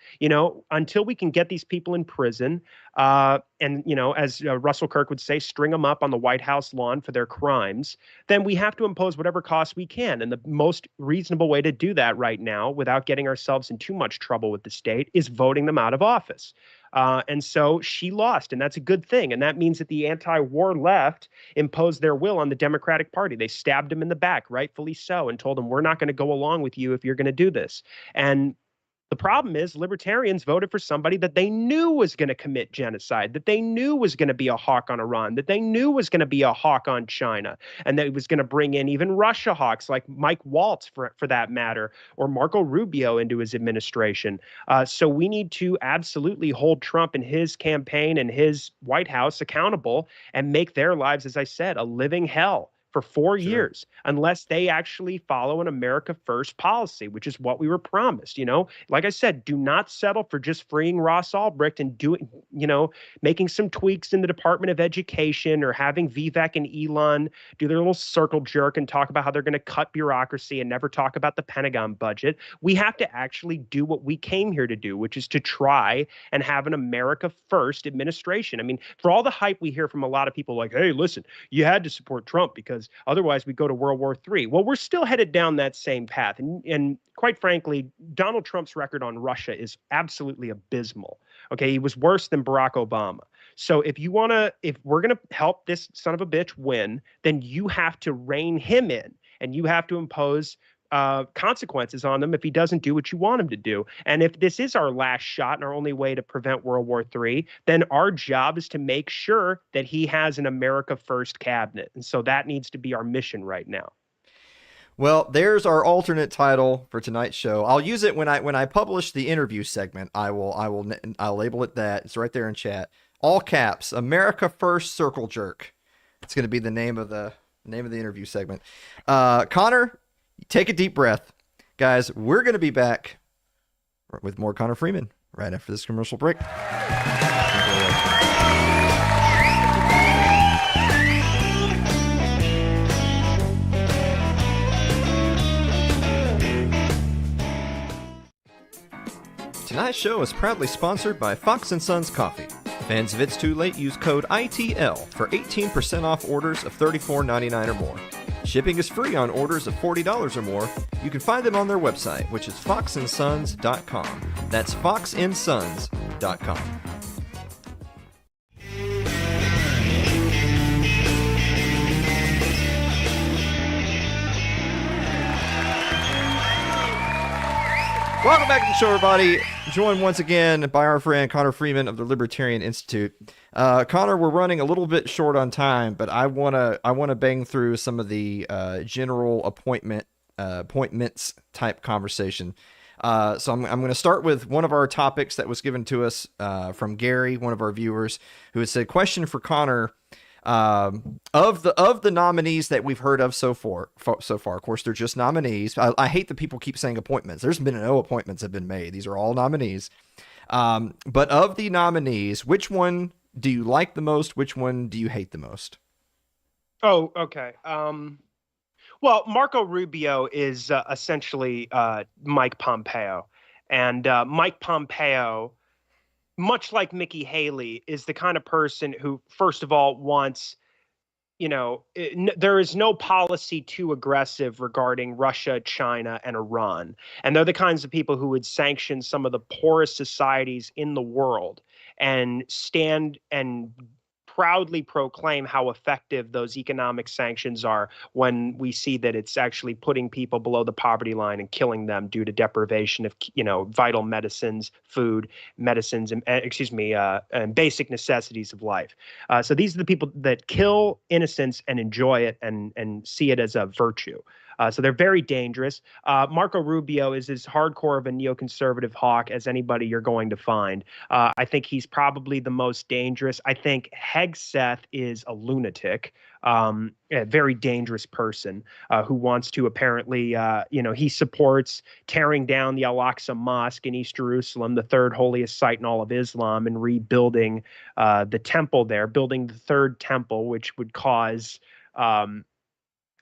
[SPEAKER 4] Until we can get these people in prison and, as Russell Kirk would say, string them up on the White House lawn for their crimes, then we have to impose whatever costs we can. And the most reasonable way to do that right now, without getting ourselves in too much trouble with the state, is voting them out of office. And so she lost, and that's a good thing. And that means that the anti-war left imposed their will on the Democratic Party. They stabbed him in the back, rightfully so, and told him, we're not going to go along with you if you're going to do this. And The problem is libertarians voted for somebody that they knew was going to commit genocide, that they knew was going to be a hawk on Iran, that they knew was going to be a hawk on China, and that it was going to bring in even Russia hawks like Mike Waltz, for that matter, or Marco Rubio into his administration. So we need to absolutely hold Trump and his campaign and his White House accountable and make their lives, as I said, a living hell for 4 years, unless they actually follow an America First policy, which is what we were promised. Like I said, do not settle for just freeing Ross Ulbricht and doing, making some tweaks in the Department of Education, or having Vivek and Elon do their little circle jerk and talk about how they're going to cut bureaucracy and never talk about the Pentagon budget. We have to actually do what we came here to do, which is to try and have an America First administration. I mean, for all the hype we hear from a lot of people like, hey, listen, you had to support Trump because otherwise we go to World War III. Well, we're still headed down that same path. And quite frankly, Donald Trump's record on Russia is absolutely abysmal. Okay, he was worse than Barack Obama. So if we're going to help this son of a bitch win, then you have to rein him in, and you have to impose consequences on them if he doesn't do what you want him to do. And if this is our last shot and our only way to prevent World War III, then our job is to make sure that he has an America First cabinet. And so that needs to be our mission right now.
[SPEAKER 2] Well, there's our alternate title for tonight's show. I'll use it when I publish the interview segment. I'll label it that. It's right there in chat. All caps, America First Circle Jerk. It's going to be the name of the interview segment. Connor, take a deep breath. Guys, we're going to be back with more Connor Freeman right after this commercial break. Tonight's show is proudly sponsored by Fox & Sons Coffee. Fans of It's Too Late use code ITL for 18% off orders of $34.99 or more. Shipping is free on orders of $40 or more. You can find them on their website, which is foxandsons.com. That's foxandsons.com. Welcome back to the show, everybody. Joined once again by our friend Connor Freeman of the Libertarian Institute. Connor, we're running a little bit short on time, but I wanna bang through some of the general appointments type conversation. So I'm going to start with one of our topics that was given to us from Gary, one of our viewers, who had said, question for Connor. Of the nominees that we've heard of so far, of course, they're just nominees. I hate that people keep saying appointments. There's been no appointments have been made. These are all nominees. But of the nominees, which one do you like the most? Which one do you hate the most?
[SPEAKER 4] Oh, okay. Well, Marco Rubio is essentially Mike Pompeo. And Mike Pompeo, much like Nikki Haley, is the kind of person who, first of all, wants, there is no policy too aggressive regarding Russia, China, and Iran. And they're the kinds of people who would sanction some of the poorest societies in the world and stand and proudly proclaim how effective those economic sanctions are when we see that it's actually putting people below the poverty line and killing them due to deprivation of, vital medicines, food, medicines, and and basic necessities of life. So these are the people that kill innocents and enjoy it and see it as a virtue. So they're very dangerous. Marco Rubio is as hardcore of a neoconservative hawk as anybody you're going to find. I think he's probably the most dangerous. I think Hegseth is a lunatic, a very dangerous person who wants to apparently, he supports tearing down the Al-Aqsa Mosque in East Jerusalem, the third holiest site in all of Islam, and rebuilding the temple there, building the third temple, which would cause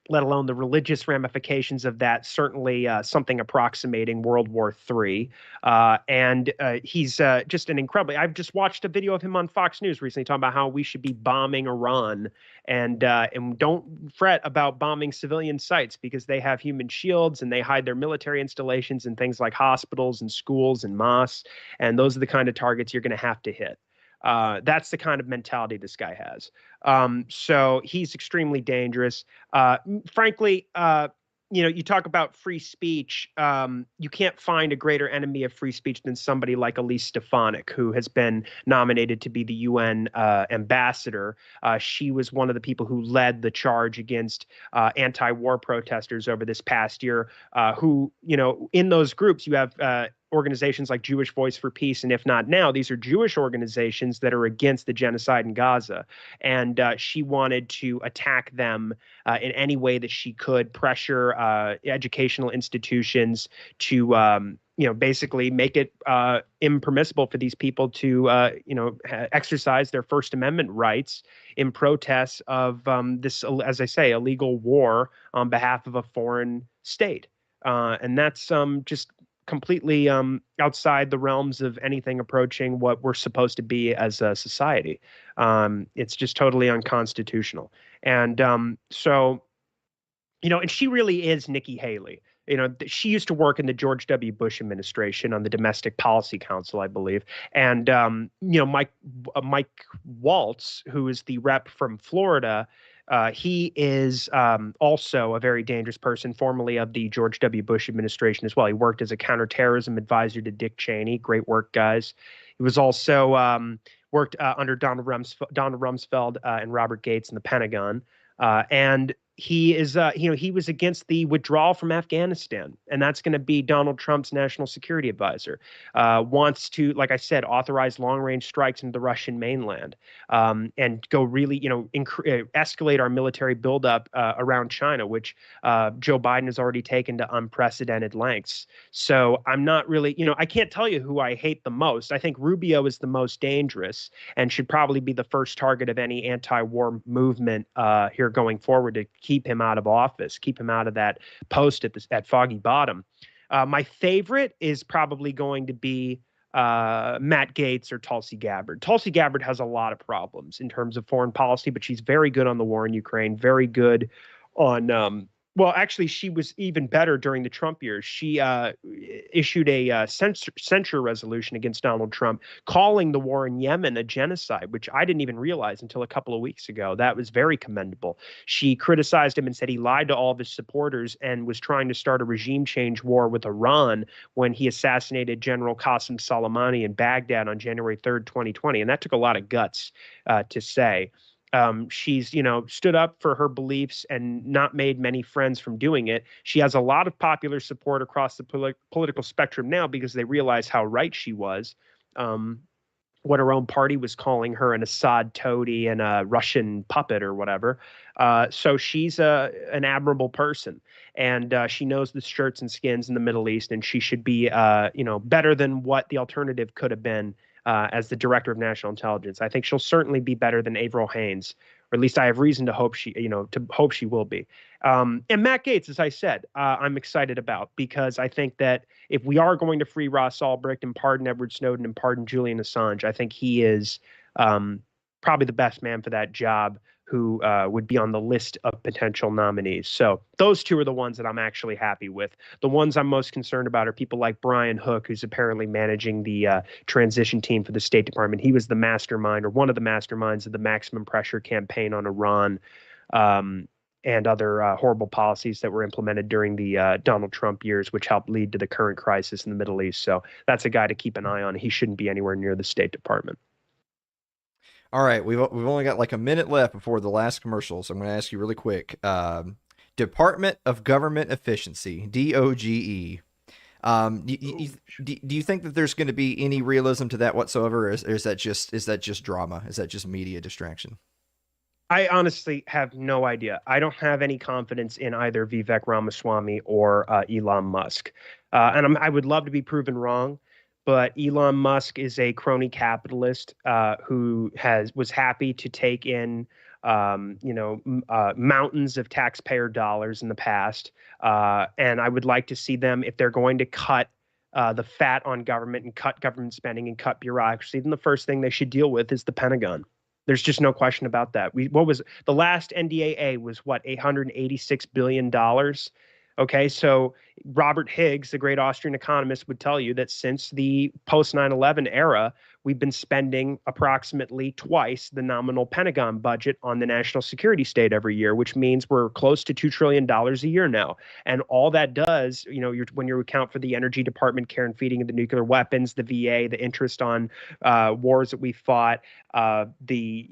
[SPEAKER 4] let alone the religious ramifications of that, certainly something approximating World War III. And he's just an incredible. I've just watched a video of him on Fox News recently talking about how we should be bombing Iran and don't fret about bombing civilian sites because they have human shields and they hide their military installations in things like hospitals and schools and mosques. And those are the kind of targets you're going to have to hit. That's the kind of mentality this guy has. So he's extremely dangerous. Frankly, you talk about free speech. You can't find a greater enemy of free speech than somebody like Elise Stefanik, who has been nominated to be the UN ambassador. She was one of the people who led the charge against anti-war protesters over this past year, who, in those groups, you have organizations like Jewish Voice for Peace, and If Not Now, these are Jewish organizations that are against the genocide in Gaza. And she wanted to attack them in any way that she could, pressure educational institutions to, basically make it impermissible for these people to, exercise their First Amendment rights in protest of this, as I say, illegal war on behalf of a foreign state. And that's just completely outside the realms of anything approaching what we're supposed to be as a society. It's just totally unconstitutional. And so, and she really is Nikki Haley. She used to work in the George W. Bush administration on the Domestic Policy Council, I believe. And, Mike Waltz, who is the rep from Florida, he is also a very dangerous person, formerly of the George W. Bush administration as well. He worked as a counterterrorism advisor to Dick Cheney. Great work, guys. He was also worked under Donald Rumsfeld and Robert Gates in the Pentagon. And he is, he was against the withdrawal from Afghanistan, and that's going to be Donald Trump's national security advisor. Wants to, like I said, authorize long-range strikes into the Russian mainland, and go really, escalate our military buildup around China, which Joe Biden has already taken to unprecedented lengths. So I'm not really, I can't tell you who I hate the most. I think Rubio is the most dangerous and should probably be the first target of any anti-war movement here going forward, to keep him out of office, keep him out of that post at Foggy Bottom. My favorite is probably going to be Matt Gaetz or Tulsi Gabbard. Tulsi Gabbard has a lot of problems in terms of foreign policy, but she's very good on the war in Ukraine, very good on well, actually, she was even better during the Trump years. She issued a censure resolution against Donald Trump, calling the war in Yemen a genocide, which I didn't even realize until a couple of weeks ago. That was very commendable. She criticized him and said he lied to all of his supporters and was trying to start a regime change war with Iran when he assassinated General Qasem Soleimani in Baghdad on January 3rd, 2020. And that took a lot of guts to say. She's, stood up for her beliefs and not made many friends from doing it. She has a lot of popular support across the political spectrum now because they realize how right she was. What her own party was calling her an Assad toady and a Russian puppet or whatever. So she's an admirable person, and she knows the shirts and skins in the Middle East, and she should be, better than what the alternative could have been. As the director of national intelligence, I think she'll certainly be better than Avril Haines, or at least I have reason to hope she will be. And Matt Gaetz, as I said, I'm excited about, because I think that if we are going to free Ross Ulbricht and pardon Edward Snowden and pardon Julian Assange, I think he is probably the best man for that job, who would be on the list of potential nominees. So those two are the ones that I'm actually happy with. The ones I'm most concerned about are people like Brian Hook, who's apparently managing the transition team for the State Department. He was the mastermind, or one of the masterminds, of the maximum pressure campaign on Iran, and other horrible policies that were implemented during the Donald Trump years, which helped lead to the current crisis in the Middle East. So that's a guy to keep an eye on. He shouldn't be anywhere near the State Department.
[SPEAKER 2] All right, we've only got like a minute left before the last commercial, so I'm going to ask you really quick. Department of Government Efficiency, DOGE. Do you think that there's going to be any realism to that whatsoever, or is that just drama? Is that just media distraction?
[SPEAKER 4] I honestly have no idea. I don't have any confidence in either Vivek Ramaswamy or Elon Musk, and I would love to be proven wrong. But Elon Musk is a crony capitalist who was happy to take in, mountains of taxpayer dollars in the past. And I would like to see them, if they're going to cut the fat on government and cut government spending and cut bureaucracy, then the first thing they should deal with is the Pentagon. There's just no question about that. What was the last NDAA was what, $886 billion. Okay, so Robert Higgs, the great Austrian economist, would tell you that since the post 9/11 era, we've been spending approximately twice the nominal Pentagon budget on the national security state every year, which means we're close to $2 trillion a year now. And all that does, when you account for the Energy Department care and feeding of the nuclear weapons, the VA, the interest on wars that we fought, the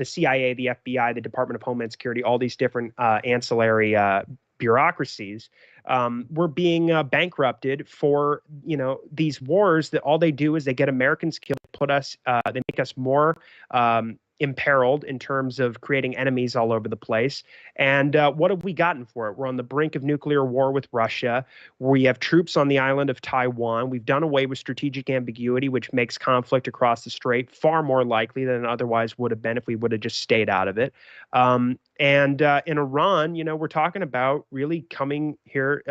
[SPEAKER 4] CIA, the FBI, the Department of Homeland Security, all these different ancillary bureaucracies, we're being bankrupted for these wars that all they do is they get Americans killed, they make us more imperiled in terms of creating enemies all over the place. And what have we gotten for it? We're on the brink of nuclear war with Russia. We have troops on the island of Taiwan. We've done away with strategic ambiguity, which makes conflict across the strait far more likely than it otherwise would have been if we would have just stayed out of it. And in Iran, we're talking about really coming here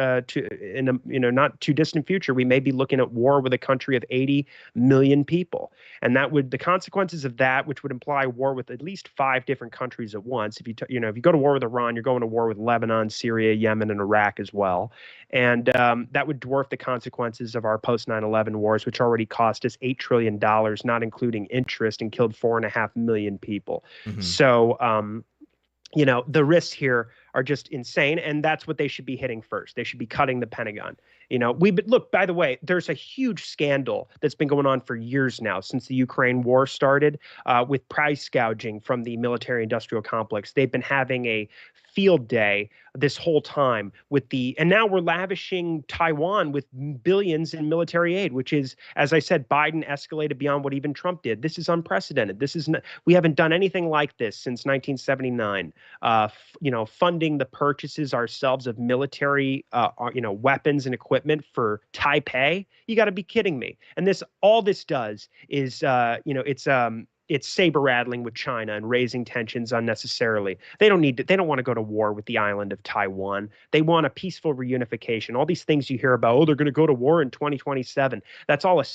[SPEAKER 4] in a not too distant future. We may be looking at war with a country of 80 million people, and the consequences of that, which would imply war with at least 5 different countries at once. If you go to war with Iran, you're going to war with Lebanon, Syria, Yemen, and Iraq as well, and that would dwarf the consequences of our post 9/11 wars, which already cost us $8 trillion, not including interest, and killed 4.5 million people. Mm-hmm. So. The risks here are just insane, and that's what they should be hitting first. They should be cutting the Pentagon. Look, by the way, there's a huge scandal that's been going on for years now since the Ukraine war started with price gouging from the military-industrial complex. They've been having a field day this whole time and now we're lavishing Taiwan with billions in military aid, which is, as I said, Biden escalated beyond what even Trump did. This is unprecedented. We haven't done anything like this since 1979. Funding the purchases ourselves of military, weapons and equipment for Taipei. You got to be kidding me. And all this does is, it's saber rattling with China and raising tensions unnecessarily. They don't want to go to war with the island of Taiwan. They want a peaceful reunification. All these things you hear about, they're going to go to war in 2027. That's a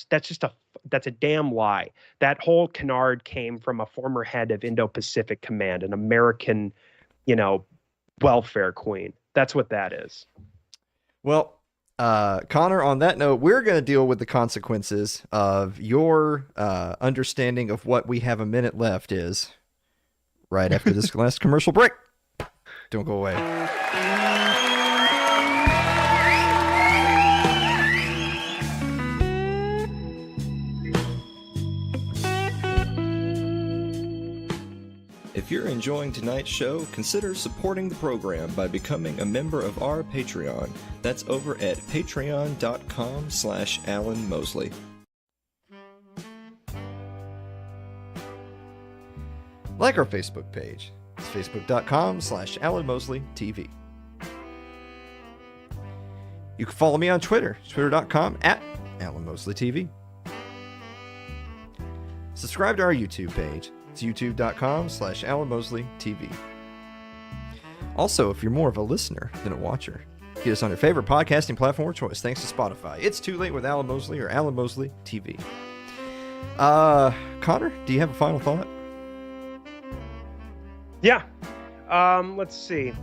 [SPEAKER 4] damn lie. That whole canard came from a former head of Indo-Pacific Command, an American, welfare queen. That's what that is.
[SPEAKER 2] Well, Connor, on that note, we're going to deal with the consequences of your understanding of what we have a minute left is right after this last commercial break. Don't go away.
[SPEAKER 9] If you're enjoying tonight's show, consider supporting the program by becoming a member of our Patreon. That's over at patreon.com/Alan Mosley.
[SPEAKER 2] Like our Facebook page. It's facebook.com/Alan Mosley TV. You can follow me on Twitter, twitter.com/Alan Mosley TV. Subscribe to our YouTube page. It's youtube.com/Alan Mosley TV. Also, if you're more of a listener than a watcher, get us on your favorite podcasting platform of choice. Thanks to Spotify. It's Too Late with Alan Mosley or Alan Mosley TV. Connor, do you have a final thought?
[SPEAKER 4] Yeah. Let's see.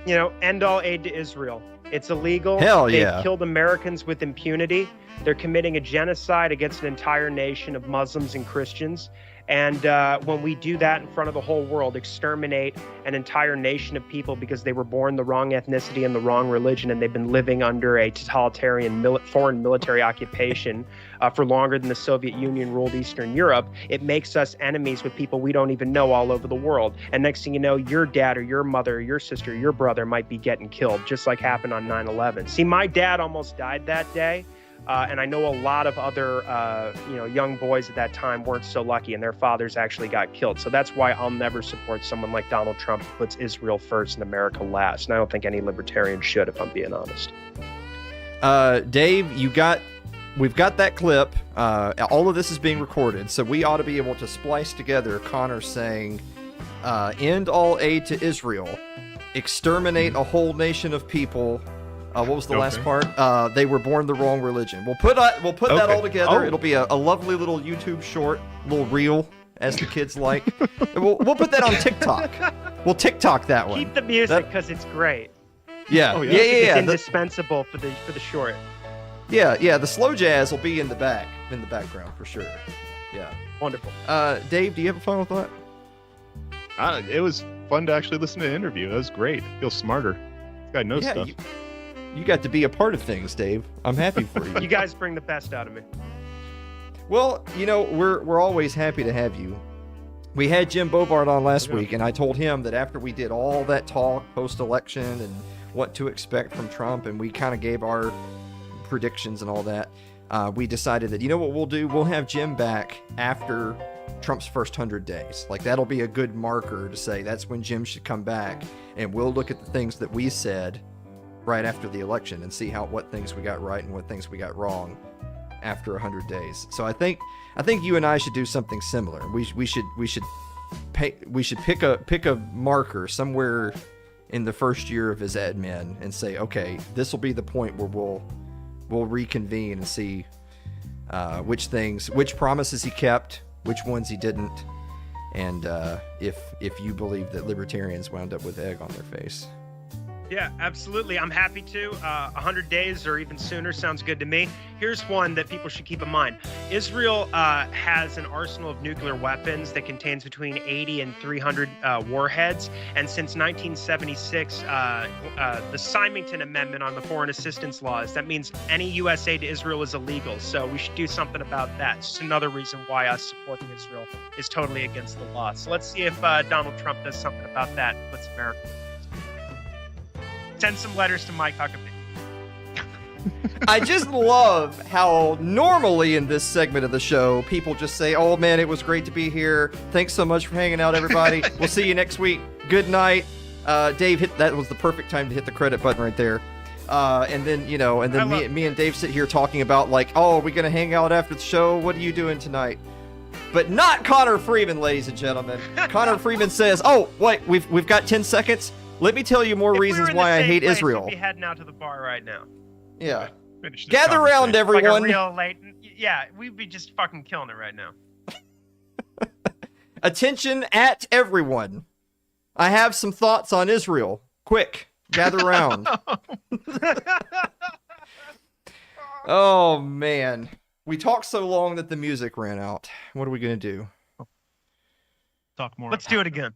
[SPEAKER 4] End all aid to Israel. It's illegal.
[SPEAKER 2] Hell yeah.
[SPEAKER 4] They've killed Americans with impunity. They're committing a genocide against an entire nation of Muslims and Christians. And when we do that in front of the whole world, exterminate an entire nation of people because they were born the wrong ethnicity and the wrong religion, and they've been living under a totalitarian foreign military occupation for longer than the Soviet Union ruled Eastern Europe, it makes us enemies with people we don't even know all over the world. And next thing you know, your dad or your mother or your sister or your brother might be getting killed, just like happened on 9/11. See, my dad almost died that day. And I know a lot of other, young boys at that time weren't so lucky, and their fathers actually got killed. So that's why I'll never support someone like Donald Trump who puts Israel first and America last. And I don't think any libertarian should, if I'm being honest.
[SPEAKER 2] Dave, we've got that clip. All of this is being recorded, so we ought to be able to splice together Connor saying, "End all aid to Israel, exterminate a whole nation of people." What was the last part? They were born the wrong religion. We'll put that all together. It'll be a lovely little YouTube short, little reel, as the kids like. We'll put that on TikTok. We'll TikTok that one.
[SPEAKER 4] Keep the music because it's great.
[SPEAKER 2] Yeah,
[SPEAKER 1] Oh, yeah.
[SPEAKER 2] yeah.
[SPEAKER 4] It's indispensable for the short.
[SPEAKER 2] Yeah. The slow jazz will be in the background for sure. Yeah.
[SPEAKER 4] Wonderful.
[SPEAKER 2] Dave, do you have a final thought?
[SPEAKER 1] It was fun to actually listen to the interview. That was great. I feel smarter. This guy knows stuff.
[SPEAKER 2] You got to be a part of things, Dave. I'm happy for you.
[SPEAKER 4] You guys bring the best out of me.
[SPEAKER 2] Well, we're always happy to have you. We had Jim Bovard on last week, and I told him that after we did all that talk post-election and what to expect from Trump, and we kind of gave our predictions and all that, we decided that, what we'll do? We'll have Jim back after Trump's first 100 days. Like, that'll be a good marker to say that's when Jim should come back, and we'll look at the things that we said right after the election and see what things we got right and what things we got wrong after 100 days. So I think you and I should do something similar. We should pick a marker somewhere in the first year of his admin and say, okay, this will be the point where we'll reconvene and see which promises he kept, which ones he didn't, and if you believe that libertarians wound up with egg on their face.
[SPEAKER 4] Yeah, absolutely. I'm happy to. 100 days or even sooner sounds good to me. Here's one that people should keep in mind. Israel has an arsenal of nuclear weapons that contains between 80 and 300 warheads. And since 1976, the Symington Amendment on the foreign assistance laws, that means any U.S. aid to Israel is illegal. So we should do something about that. It's just another reason why us supporting Israel is totally against the law. So let's see if Donald Trump does something about that and puts America. Send some letters to Mike Huckabee.
[SPEAKER 2] I just love how normally in this segment of the show, people just say, oh man, it was great to be here. Thanks so much for hanging out, everybody. We'll see you next week. Good night. Dave, that was the perfect time to hit the credit button right there. And then me and Dave sit here talking about like, oh, are we going to hang out after the show? What are you doing tonight? But not Connor Freeman, ladies and gentlemen. Connor Freeman says, oh, wait, we've got 10 seconds. Let me tell you more reasons why I hate Israel.
[SPEAKER 4] We'd be heading out to the bar right now.
[SPEAKER 2] Yeah. Gather around, everyone.
[SPEAKER 4] Like a real late. Yeah, we'd be just fucking killing it right now.
[SPEAKER 2] Attention at everyone. I have some thoughts on Israel. Quick, gather around. Oh, man. We talked so long that the music ran out. What are we going to do?
[SPEAKER 10] Talk more.
[SPEAKER 4] Let's do it again.